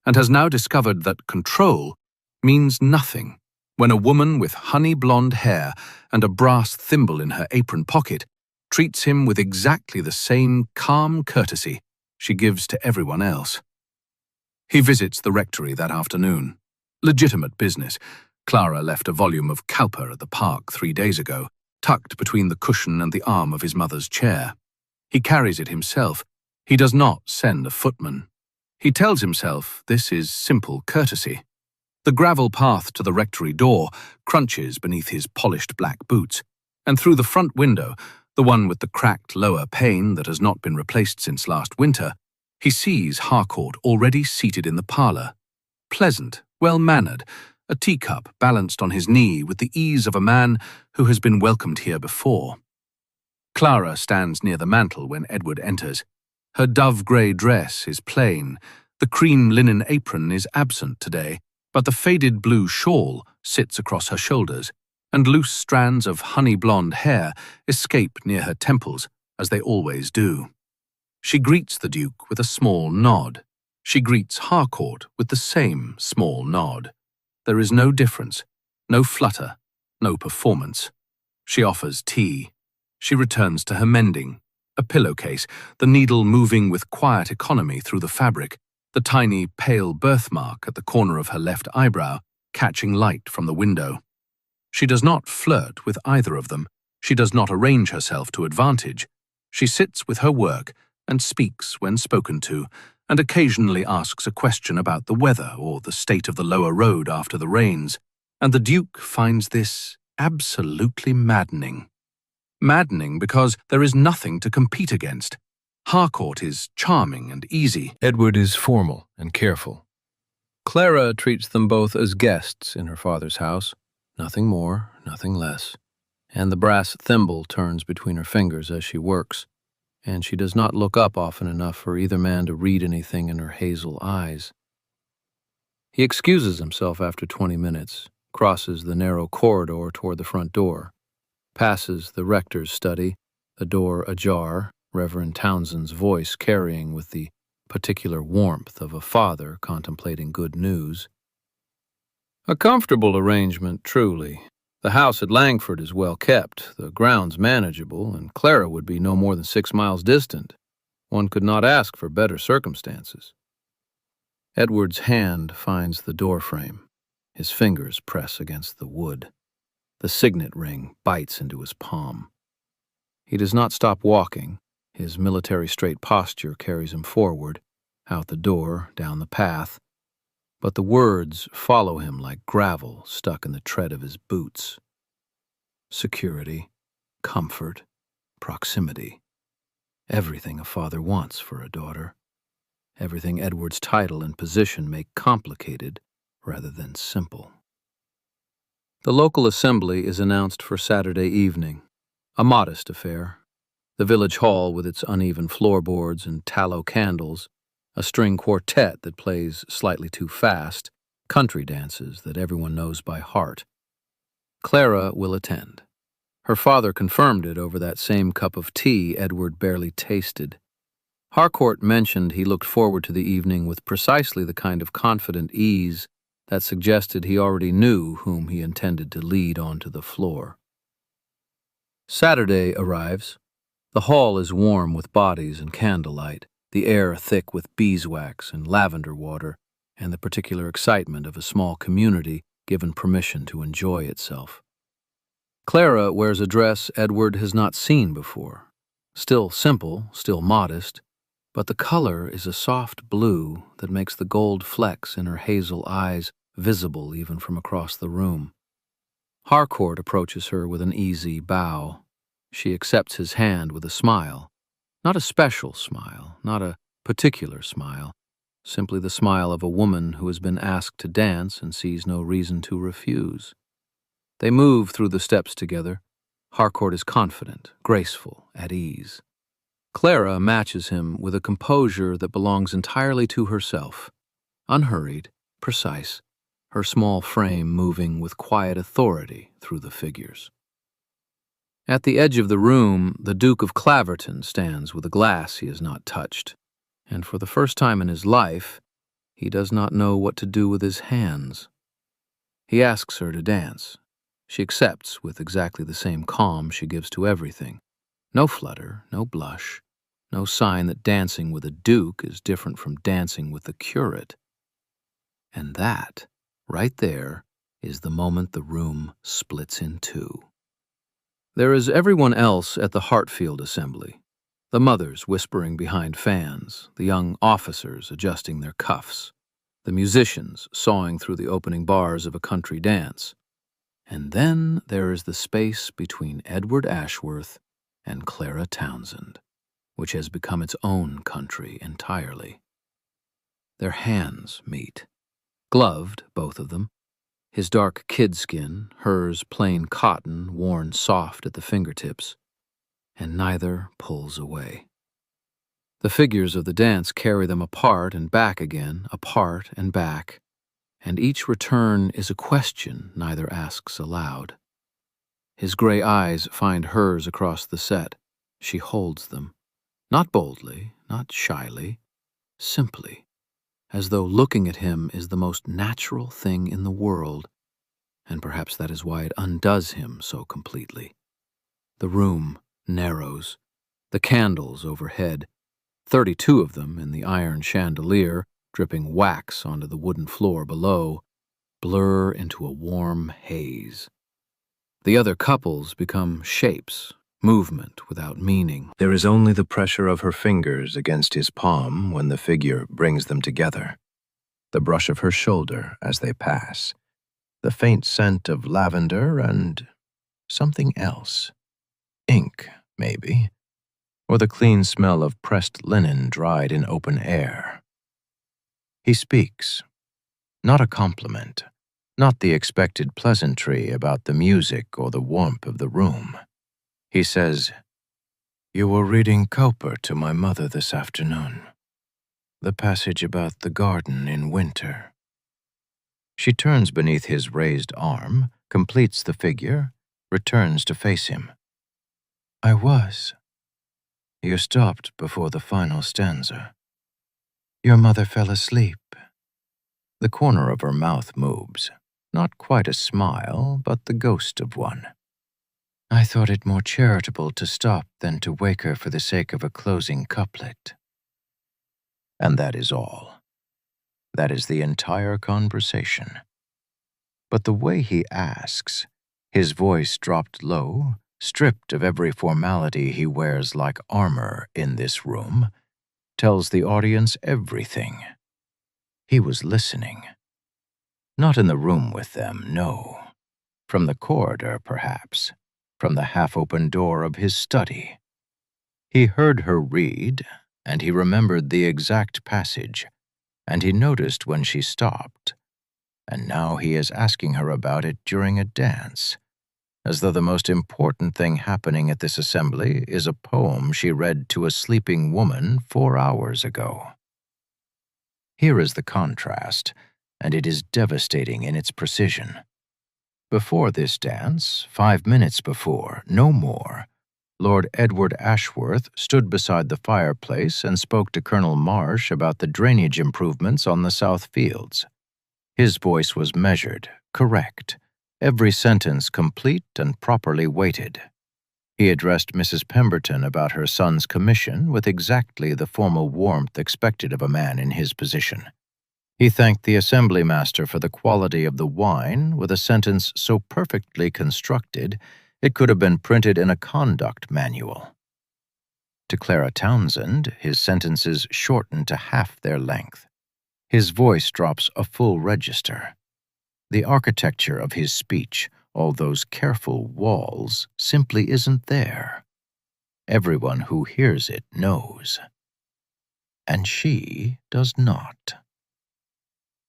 and has now discovered that control means nothing when a woman with honey blonde hair and a brass thimble in her apron pocket treats him with exactly the same calm courtesy she gives to everyone else. He visits the rectory that afternoon. Legitimate business. Clara left a volume of Cowper at the park 3 days ago, tucked between the cushion and the arm of his mother's chair. He carries it himself. He does not send a footman. He tells himself this is simple courtesy. The gravel path to the rectory door crunches beneath his polished black boots, and through the front window, the one with the cracked lower pane that has not been replaced since last winter, he sees Harcourt already seated in the parlour. Pleasant, well-mannered, a teacup balanced on his knee with the ease of a man who has been welcomed here before. Clara stands near the mantel when Edward enters. Her dove-grey dress is plain, the cream linen apron is absent today, but the faded blue shawl sits across her shoulders, and loose strands of honey-blonde hair escape near her temples, as they always do. She greets the Duke with a small nod. She greets Harcourt with the same small nod. There is no difference, no flutter, no performance. She offers tea. She returns to her mending, a pillowcase, the needle moving with quiet economy through the fabric, the tiny pale birthmark at the corner of her left eyebrow catching light from the window. She does not flirt with either of them. She does not arrange herself to advantage. She sits with her work and speaks when spoken to, and occasionally asks a question about the weather or the state of the lower road after the rains, and the Duke finds this absolutely maddening. Maddening because there is nothing to compete against. Harcourt is charming and easy. Edward is formal and careful. Clara treats them both as guests in her father's house, nothing more, nothing less, and the brass thimble turns between her fingers as she works, and she does not look up often enough for either man to read anything in her hazel eyes. He excuses himself after 20 minutes, crosses the narrow corridor toward the front door, passes the rector's study, the door ajar, Reverend Townsend's voice carrying with the particular warmth of a father contemplating good news. A comfortable arrangement, truly, The house at Langford is well kept, the grounds manageable, and Clara would be no more than 6 miles distant. One could not ask for better circumstances. Edward's hand finds the doorframe. His fingers press against the wood. The signet ring bites into his palm. He does not stop walking. His military straight posture carries him forward, out the door, down the path, but the words follow him like gravel stuck in the tread of his boots. Security, comfort, proximity. Everything a father wants for a daughter. Everything Edward's title and position make complicated rather than simple. The local assembly is announced for Saturday evening, a modest affair. The village hall with its uneven floorboards and tallow candles, a string quartet that plays slightly too fast, country dances that everyone knows by heart. Clara will attend. Her father confirmed it over that same cup of tea Edward barely tasted. Harcourt mentioned he looked forward to the evening with precisely the kind of confident ease that suggested he already knew whom he intended to lead onto the floor. Saturday arrives. The hall is warm with bodies and candlelight, the air thick with beeswax and lavender water, and the particular excitement of a small community given permission to enjoy itself. Clara wears a dress Edward has not seen before. Still simple, still modest, but the color is a soft blue that makes the gold flecks in her hazel eyes visible even from across the room. Harcourt approaches her with an easy bow. She accepts his hand with a smile. Not a special smile, not a particular smile, simply the smile of a woman who has been asked to dance and sees no reason to refuse. They move through the steps together. Harcourt is confident, graceful, at ease. Clara matches him with a composure that belongs entirely to herself, unhurried, precise, her small frame moving with quiet authority through the figures. At the edge of the room, the Duke of Claverton stands with a glass he has not touched, and for the first time in his life, he does not know what to do with his hands. He asks her to dance. She accepts with exactly the same calm she gives to everything. No flutter, no blush, no sign that dancing with a duke is different from dancing with the curate. And that, right there, is the moment the room splits in two. There is everyone else at the Hartfield assembly. The mothers whispering behind fans, the young officers adjusting their cuffs, the musicians sawing through the opening bars of a country dance. And then there is the space between Edward Ashworth and Clara Townsend, which has become its own country entirely. Their hands meet. Gloved, both of them, his dark kid skin, hers plain cotton worn soft at the fingertips, and neither pulls away. The figures of the dance carry them apart and back again, apart and back, and each return is a question neither asks aloud. His gray eyes find hers across the set. She holds them, not boldly, not shyly, simply, as though looking at him is the most natural thing in the world, and perhaps that is why it undoes him so completely. The room narrows, the candles overhead, 32 of them in the iron chandelier, dripping wax onto the wooden floor below, blur into a warm haze. The other couples become shapes, movement without meaning. There is only the pressure of her fingers against his palm when the figure brings them together, the brush of her shoulder as they pass, the faint scent of lavender and something else. Ink, maybe, or the clean smell of pressed linen dried in open air. He speaks. Not a compliment, not the expected pleasantry about the music or the warmth of the room. He says, "You were reading Cowper to my mother this afternoon. The passage about the garden in winter." She turns beneath his raised arm, completes the figure, returns to face him. "I was. You stopped before the final stanza. Your mother fell asleep." The corner of her mouth moves. Not quite a smile, but the ghost of one. I thought it more charitable to stop than to wake her for the sake of a closing couplet. And that is all. That is the entire conversation. But the way he asks, his voice dropped low, stripped of every formality he wears like armor in this room, tells the audience everything. He was listening. Not in the room with them, no. From the corridor, perhaps. From the half-open door of his study. He heard her read, and he remembered the exact passage, and he noticed when she stopped. And now he is asking her about it during a dance, as though the most important thing happening at this assembly is a poem she read to a sleeping woman 4 hours ago. Here is the contrast, and it is devastating in its precision. Before this dance, 5 minutes before, no more, Lord Edward Ashworth stood beside the fireplace and spoke to Colonel Marsh about the drainage improvements on the South Fields. His voice was measured, correct, every sentence complete and properly weighted. He addressed Mrs. Pemberton about her son's commission with exactly the formal warmth expected of a man in his position. He thanked the assembly master for the quality of the wine with a sentence so perfectly constructed it could have been printed in a conduct manual. To Clara Townsend, his sentences shorten to half their length. His voice drops a full register. The architecture of his speech, all those careful walls, simply isn't there. Everyone who hears it knows. And she does not.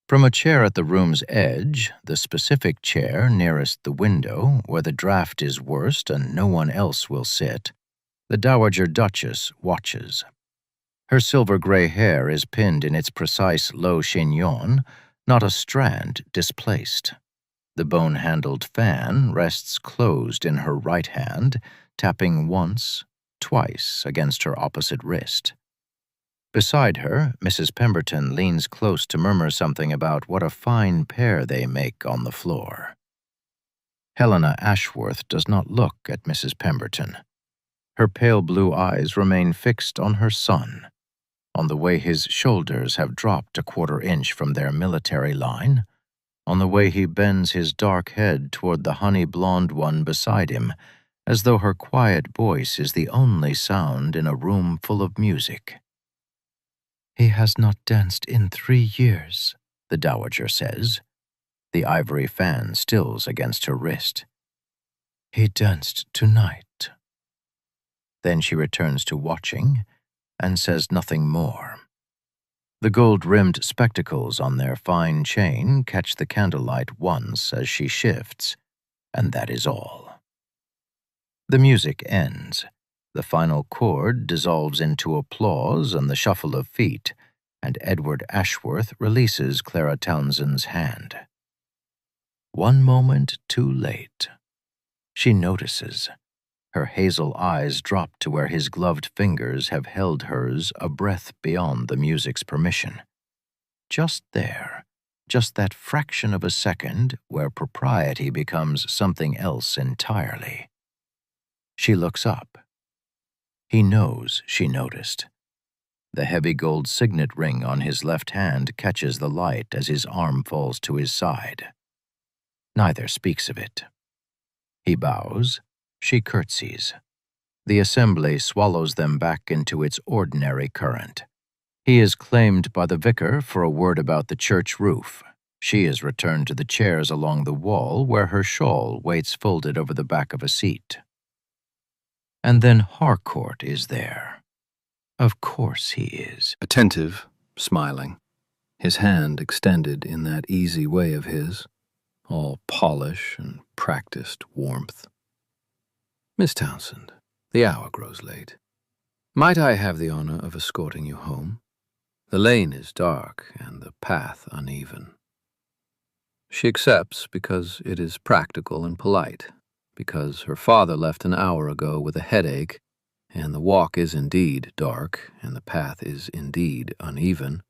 From a chair at the room's edge, the specific chair nearest the window, where the draught is worst and no one else will sit, the Dowager Duchess watches. Her silver-gray hair is pinned in its precise low chignon, not a strand displaced. The bone-handled fan rests closed in her right hand, tapping once, twice against her opposite wrist. Beside her, Mrs. Pemberton leans close to murmur something about what a fine pair they make on the floor. Helena Ashworth does not look at Mrs. Pemberton. Her pale blue eyes remain fixed on her son, on the way his shoulders have dropped a 1/4 inch from their military line, on the way he bends his dark head toward the honey-blonde one beside him, as though her quiet voice is the only sound in a room full of music. "He has not danced in 3 years, the Dowager says. The ivory fan stills against her wrist. "He danced tonight." Then she returns to watching and says nothing more. The gold-rimmed spectacles on their fine chain catch the candlelight once as she shifts, and that is all. The music ends. The final chord dissolves into applause and the shuffle of feet, and Edward Ashworth releases Clara Townsend's hand. One moment too late. She notices. Her hazel eyes drop to where his gloved fingers have held hers a breath beyond the music's permission. Just there, just that fraction of a second where propriety becomes something else entirely. She looks up. He knows she noticed. The heavy gold signet ring on his left hand catches the light as his arm falls to his side. Neither speaks of it. He bows. She curtsies. The assembly swallows them back into its ordinary current. He is claimed by the vicar for a word about the church roof. She is returned to the chairs along the wall where her shawl waits folded over the back of a seat. And then Harcourt is there. Of course he is. Attentive, smiling, his hand extended in that easy way of his, all polish and practiced warmth. "Miss Townsend, the hour grows late. Might I have the honor of escorting you home? The lane is dark and the path uneven." She accepts because it is practical and polite, because her father left an hour ago with a headache, and the walk is indeed dark, and the path is indeed uneven,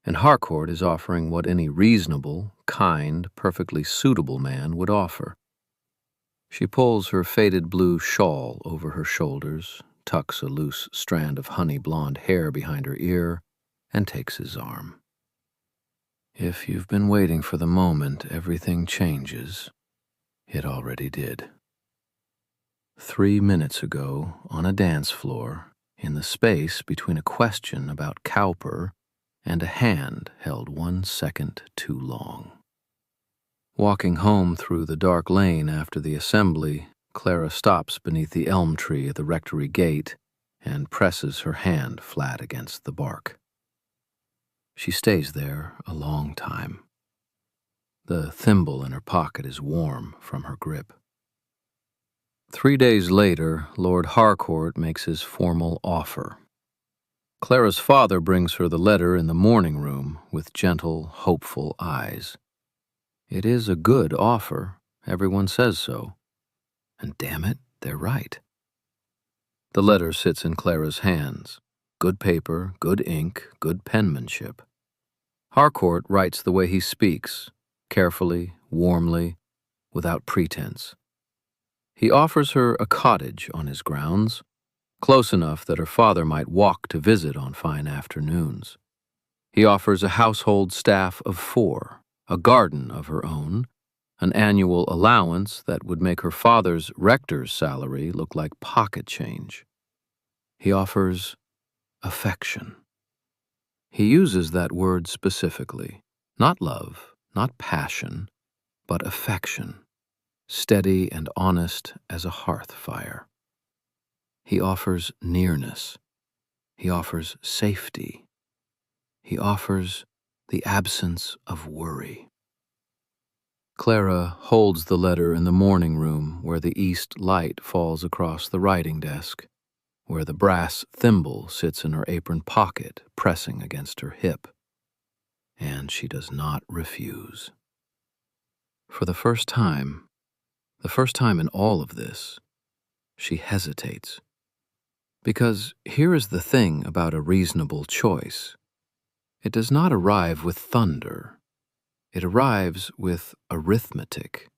and Harcourt is offering what any reasonable, kind, perfectly suitable man would offer. She pulls her faded blue shawl over her shoulders, tucks a loose strand of honey blonde hair behind her ear, and takes his arm. If you've been waiting for the moment everything changes, it already did. 3 minutes ago, on a dance floor, in the space between a question about Cowper and a hand held 1 second too long. Walking home through the dark lane after the assembly, Clara stops beneath the elm tree at the rectory gate and presses her hand flat against the bark. She stays there a long time. The thimble in her pocket is warm from her grip. 3 days later, Lord Harcourt makes his formal offer. Clara's father brings her the letter in the morning room with gentle, hopeful eyes. It is a good offer, everyone says so. And damn it, they're right. The letter sits in Clara's hands. Good paper, good ink, good penmanship. Harcourt writes the way he speaks, carefully, warmly, without pretense. He offers her a cottage on his grounds, close enough that her father might walk to visit on fine afternoons. He offers a household staff of 4, a garden of her own, an annual allowance that would make her father's rector's salary look like pocket change. He offers affection. He uses that word specifically, not love, not passion, but affection, steady and honest as a hearth fire. He offers nearness. He offers safety. He offers the absence of worry. Clara holds the letter in the morning room where the east light falls across the writing desk, where the brass thimble sits in her apron pocket pressing against her hip, and she does not refuse. For the first time in all of this, she hesitates. Because here is the thing about a reasonable choice. It does not arrive with thunder. It arrives with arithmetic.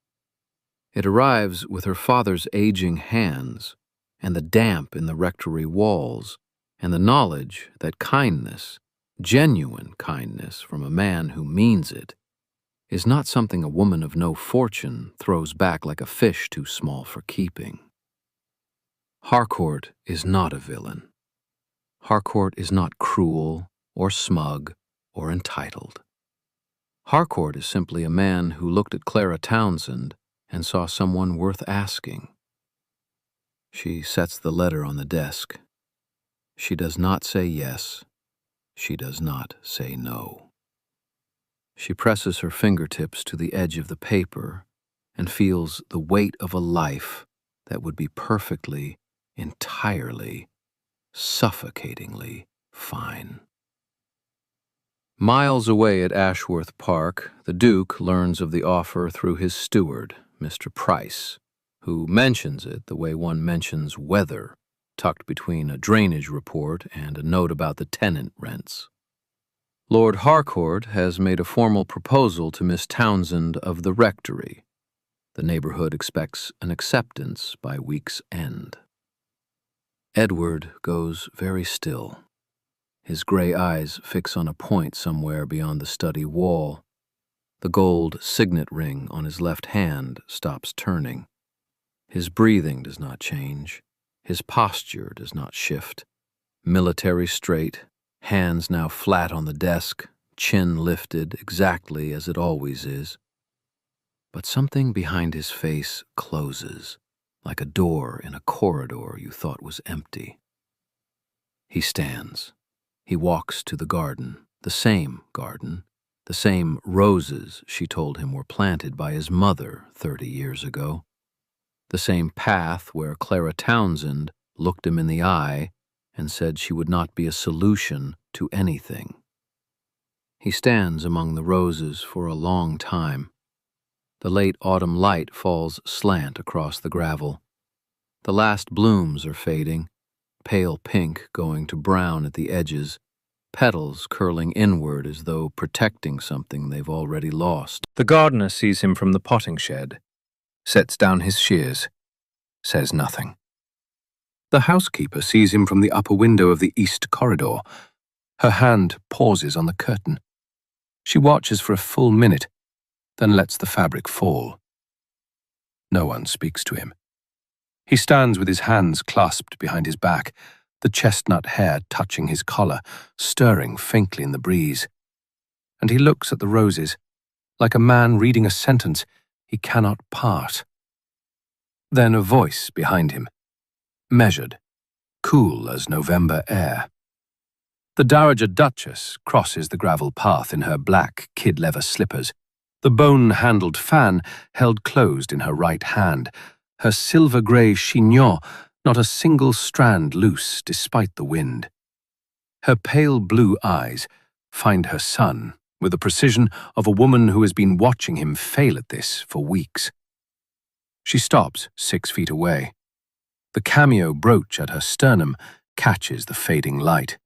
It arrives with her father's aging hands, and the damp in the rectory walls, and the knowledge that kindness, genuine kindness from a man who means it, is not something a woman of no fortune throws back like a fish too small for keeping. Harcourt is not a villain. Harcourt is not cruel or smug or entitled. Harcourt is simply a man who looked at Clara Townsend and saw someone worth asking. She sets the letter on the desk. She does not say yes. She does not say no. She presses her fingertips to the edge of the paper and feels the weight of a life that would be perfectly, entirely, suffocatingly fine. Miles away at Ashworth Park, the Duke learns of the offer through his steward, Mr. Price, who mentions it the way one mentions weather, tucked between a drainage report and a note about the tenant rents. Lord Harcourt has made a formal proposal to Miss Townsend of the Rectory. The neighborhood expects an acceptance by week's end. Edward goes very still. His gray eyes fix on a point somewhere beyond the study wall. The gold signet ring on his left hand stops turning. His breathing does not change. His posture does not shift. Military straight, hands now flat on the desk, chin lifted exactly as it always is. But something behind his face closes, like a door in a corridor you thought was empty. He stands. He walks to the garden, the same roses she told him were planted by his mother 30 years ago, the same path where Clara Townsend looked him in the eye and said she would not be a solution to anything. He stands among the roses for a long time. The late autumn light falls slant across the gravel. The last blooms are fading, pale pink going to brown at the edges, petals curling inward as though protecting something they've already lost. The gardener sees him from the potting shed, sets down his shears, says nothing. The housekeeper sees him from the upper window of the east corridor. Her hand pauses on the curtain. She watches for a full minute, then lets the fabric fall. No one speaks to him. He stands with his hands clasped behind his back, the chestnut hair touching his collar, stirring faintly in the breeze. And he looks at the roses, like a man reading a sentence he cannot part. Then a voice behind him, measured, cool as November air. The Dowager Duchess crosses the gravel path in her black kid-leather slippers, the bone-handled fan held closed in her right hand, her silver-grey chignon not a single strand loose despite the wind. Her pale blue eyes find her son with the precision of a woman who has been watching him fail at this for weeks. She stops 6 feet away. The cameo brooch at her sternum catches the fading light.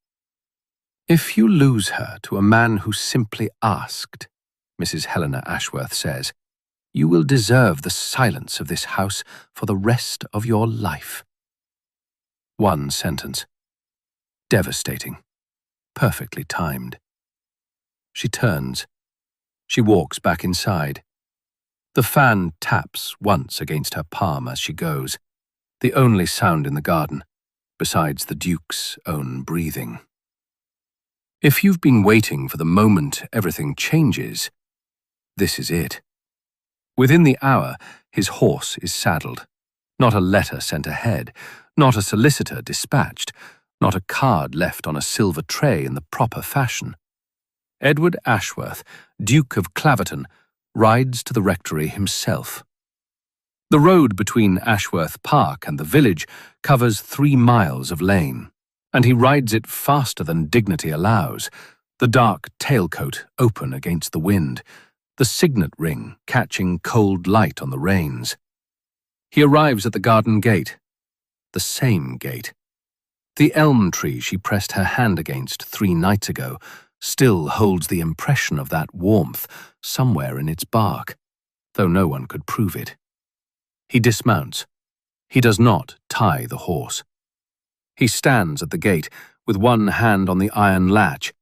"If you lose her to a man who simply asked," Mrs. Helena Ashworth says, "you will deserve the silence of this house for the rest of your life." One sentence. Devastating. Perfectly timed. She turns. She walks back inside. The fan taps once against her palm as she goes, the only sound in the garden, besides the Duke's own breathing. If you've been waiting for the moment everything changes, this is it. Within the hour, his horse is saddled. Not a letter sent ahead, not a solicitor dispatched, not a card left on a silver tray in the proper fashion. Edward Ashworth, Duke of Claverton, rides to the rectory himself. The road between Ashworth Park and the village covers 3 miles of lane, and he rides it faster than dignity allows, the dark tailcoat open against the wind, the signet ring catching cold light on the reins. He arrives at the garden gate, the same gate. The elm tree she pressed her hand against 3 nights ago still holds the impression of that warmth somewhere in its bark, though no one could prove it. He dismounts. He does not tie the horse. He stands at the gate with one hand on the iron latch,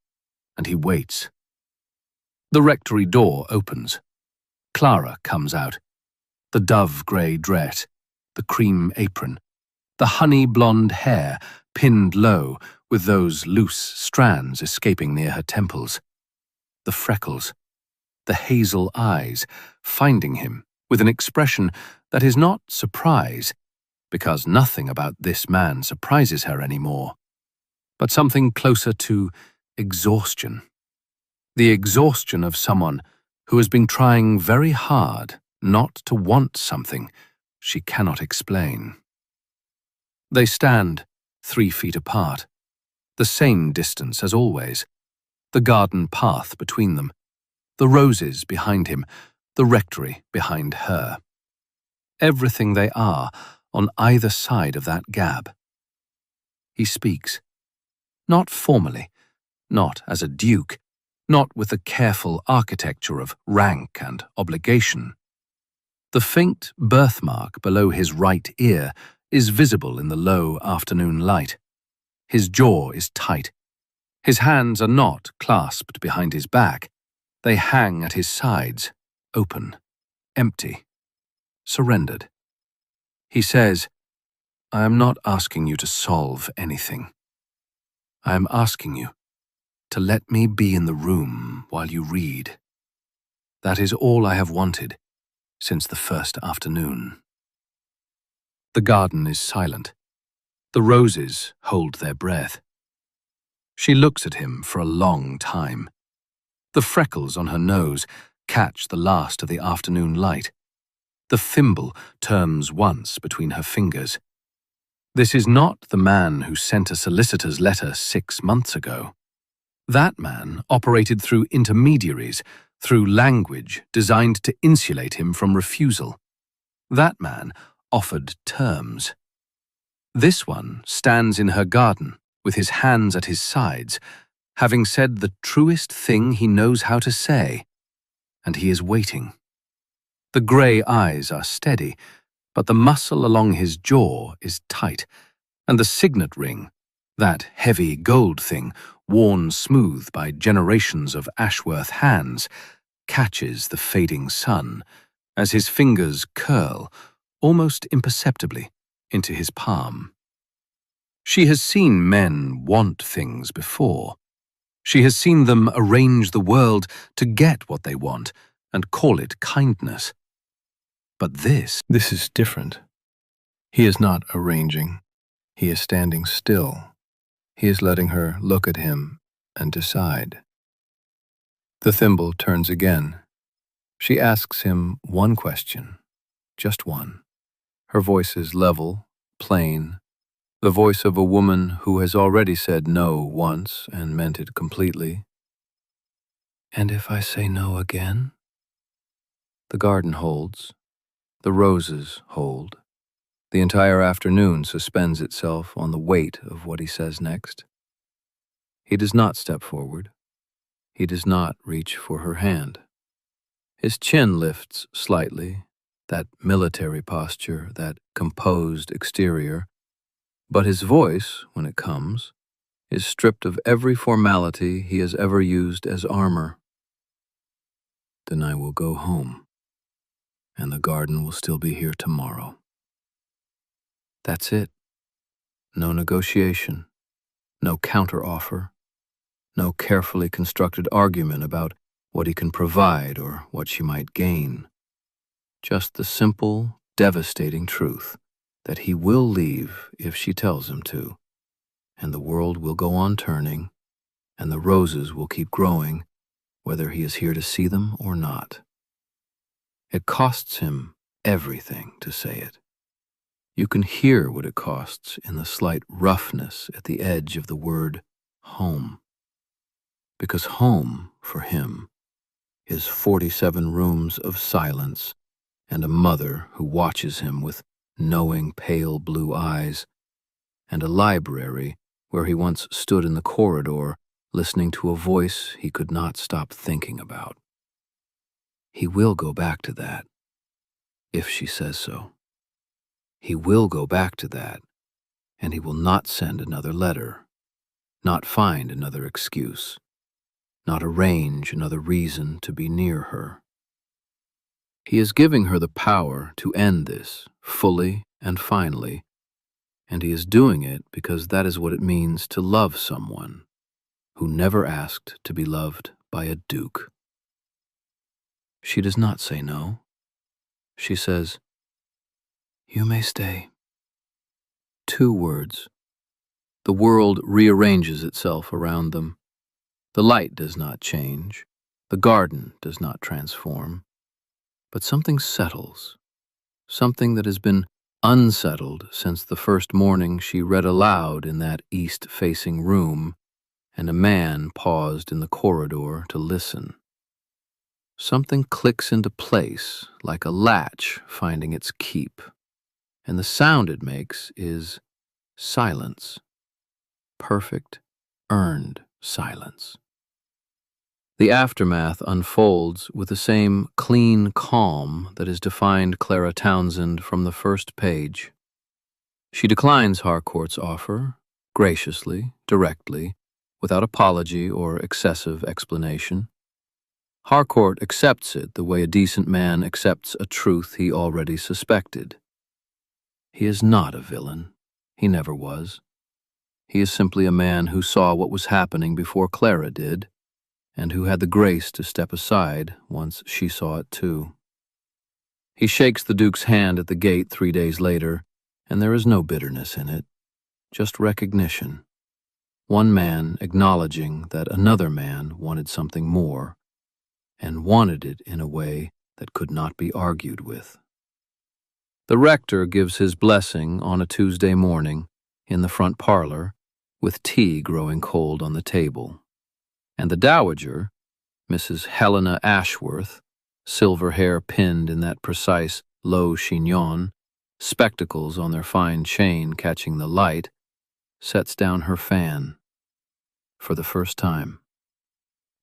and he waits. The rectory door opens. Clara comes out. The dove-grey dress, the cream apron, the honey-blonde hair pinned low with those loose strands escaping near her temples. The freckles, the hazel eyes, finding him with an expression that is not surprise, because nothing about this man surprises her anymore, but something closer to exhaustion. The exhaustion of someone who has been trying very hard not to want something she cannot explain. They stand 3 feet apart, the same distance as always, the garden path between them, the roses behind him, the rectory behind her. Everything they are on either side of that gap. He speaks, not formally, not as a duke, not with the careful architecture of rank and obligation. The faint birthmark below his right ear is visible in the low afternoon light. His jaw is tight. His hands are not clasped behind his back. They hang at his sides, open, empty, surrendered. He says, "I am not asking you to solve anything. I am asking you to let me be in the room while you read. That is all I have wanted since the first afternoon." The garden is silent. The roses hold their breath. She looks at him for a long time. The freckles on her nose catch the last of the afternoon light. The thimble turns once between her fingers. This is not the man who sent a solicitor's letter 6 months ago. That man operated through intermediaries, through language designed to insulate him from refusal. That man offered terms. This one stands in her garden with his hands at his sides, having said the truest thing he knows how to say, and he is waiting. The grey eyes are steady, but the muscle along his jaw is tight, and the signet ring, that heavy gold thing, worn smooth by generations of Ashworth hands, catches the fading sun as his fingers curl, almost imperceptibly, into his palm. She has seen men want things before. She has seen them arrange the world to get what they want and call it kindness. But this is different. He is not arranging. He is standing still. He is letting her look at him and decide. The thimble turns again. She asks him one question, just one. Her voice is level, plain, the voice of a woman who has already said no once and meant it completely. And if I say no again? The garden holds. The roses hold. The entire afternoon suspends itself on the weight of what he says next. He does not step forward. He does not reach for her hand. His chin lifts slightly, that military posture, that composed exterior, but his voice, when it comes, is stripped of every formality he has ever used as armor. Then I will go home, and the garden will still be here tomorrow. That's it. No negotiation, no counteroffer, no carefully constructed argument about what he can provide or what she might gain. Just the simple, devastating truth that he will leave if she tells him to, and the world will go on turning, and the roses will keep growing, whether he is here to see them or not. It costs him everything to say it. You can hear what it costs in the slight roughness at the edge of the word home. Because home, for him, is 47 rooms of silence and a mother who watches him with knowing pale blue eyes, and a library where he once stood in the corridor listening to a voice he could not stop thinking about. He will go back to that, if she says so. He will go back to that, and he will not send another letter, not find another excuse, not arrange another reason to be near her. He is giving her the power to end this fully and finally, and he is doing it because that is what it means to love someone who never asked to be loved by a duke. She does not say no. She says, "You may stay." 2 words. The world rearranges itself around them. The light does not change. The garden does not transform. But something settles, something that has been unsettled since the first morning she read aloud in that east-facing room, and a man paused in the corridor to listen. Something clicks into place like a latch finding its keep, and the sound it makes is silence. Perfect, earned silence. The aftermath unfolds with the same clean calm that has defined Clara Townsend from the first page. She declines Harcourt's offer, graciously, directly, without apology or excessive explanation. Harcourt accepts it the way a decent man accepts a truth he already suspected. He is not a villain. He never was. He is simply a man who saw what was happening before Clara did, and who had the grace to step aside once she saw it too. He shakes the Duke's hand at the gate 3 days later, and there is no bitterness in it, just recognition. One man acknowledging that another man wanted something more, and wanted it in a way that could not be argued with. The rector gives his blessing on a Tuesday morning in the front parlor, with tea growing cold on the table. And the dowager, Mrs. Helena Ashworth, silver hair pinned in that precise low chignon, spectacles on their fine chain catching the light, sets down her fan. for the first time.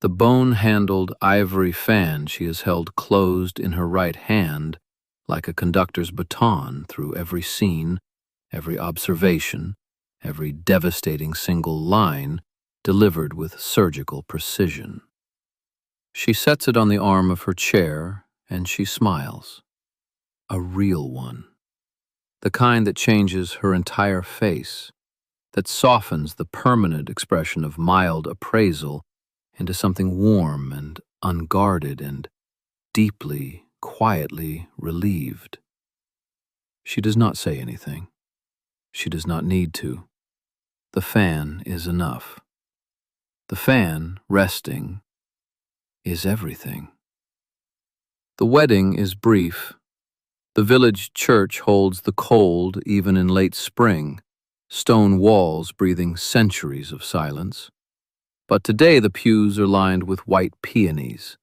The bone-handled ivory fan she has held closed in her right hand like a conductor's baton through every scene, every observation, every devastating single line delivered with surgical precision. She sets it on the arm of her chair, and she smiles. A real one. The kind that changes her entire face, that softens the permanent expression of mild appraisal into something warm and unguarded and deeply, quietly relieved. She does not say anything. She does not need to. The fan is enough. The fan, resting, is everything. The wedding is brief. The village church holds the cold even in late spring, stone walls breathing centuries of silence. But today the pews are lined with white peonies,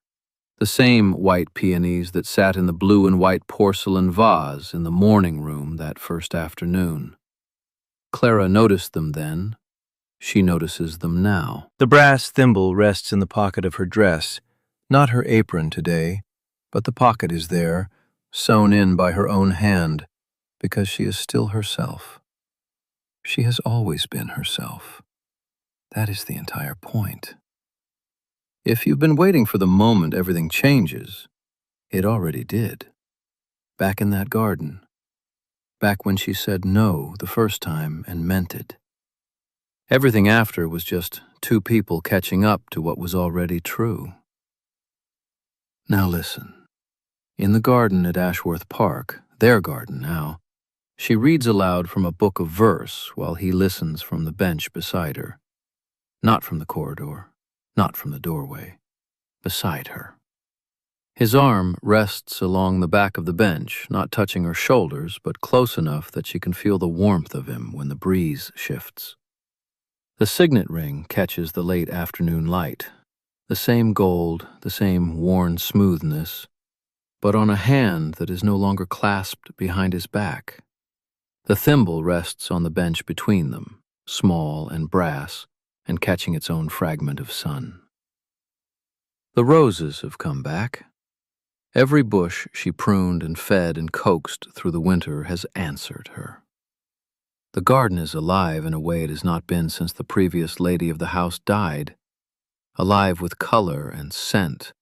the same white peonies that sat in the blue and white porcelain vase in the morning room that first afternoon. Clara noticed them then. She notices them now. The brass thimble rests in the pocket of her dress, not her apron today, but the pocket is there, sewn in by her own hand, because she is still herself. She has always been herself. That is the entire point. If you've been waiting for the moment everything changes, it already did. Back in that garden. Back when she said no the first time and meant it. Everything after was just two people catching up to what was already true. Now listen. In the garden at Ashworth Park, their garden now, she reads aloud from a book of verse while he listens from the bench beside her. Not from the corridor, not from the doorway, beside her. His arm rests along the back of the bench, not touching her shoulders, but close enough that she can feel the warmth of him when the breeze shifts. The signet ring catches the late afternoon light, the same gold, the same worn smoothness, but on a hand that is no longer clasped behind his back. The thimble rests on the bench between them, small and brass, and catching its own fragment of sun. The roses have come back. Every bush she pruned and fed and coaxed through the winter has answered her. The garden is alive in a way it has not been since the previous lady of the house died, alive with color and scent,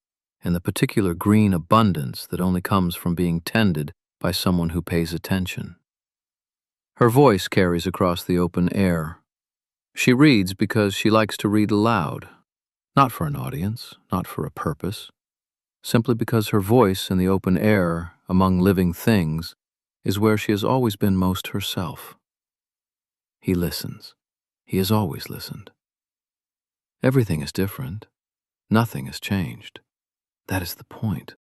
and the particular green abundance that only comes from being tended by someone who pays attention. Her voice carries across the open air. She reads because she likes to read aloud, not for an audience, not for a purpose, simply because her voice in the open air among living things is where she has always been most herself. He listens. He has always listened. Everything is different. Nothing has changed. That is the point.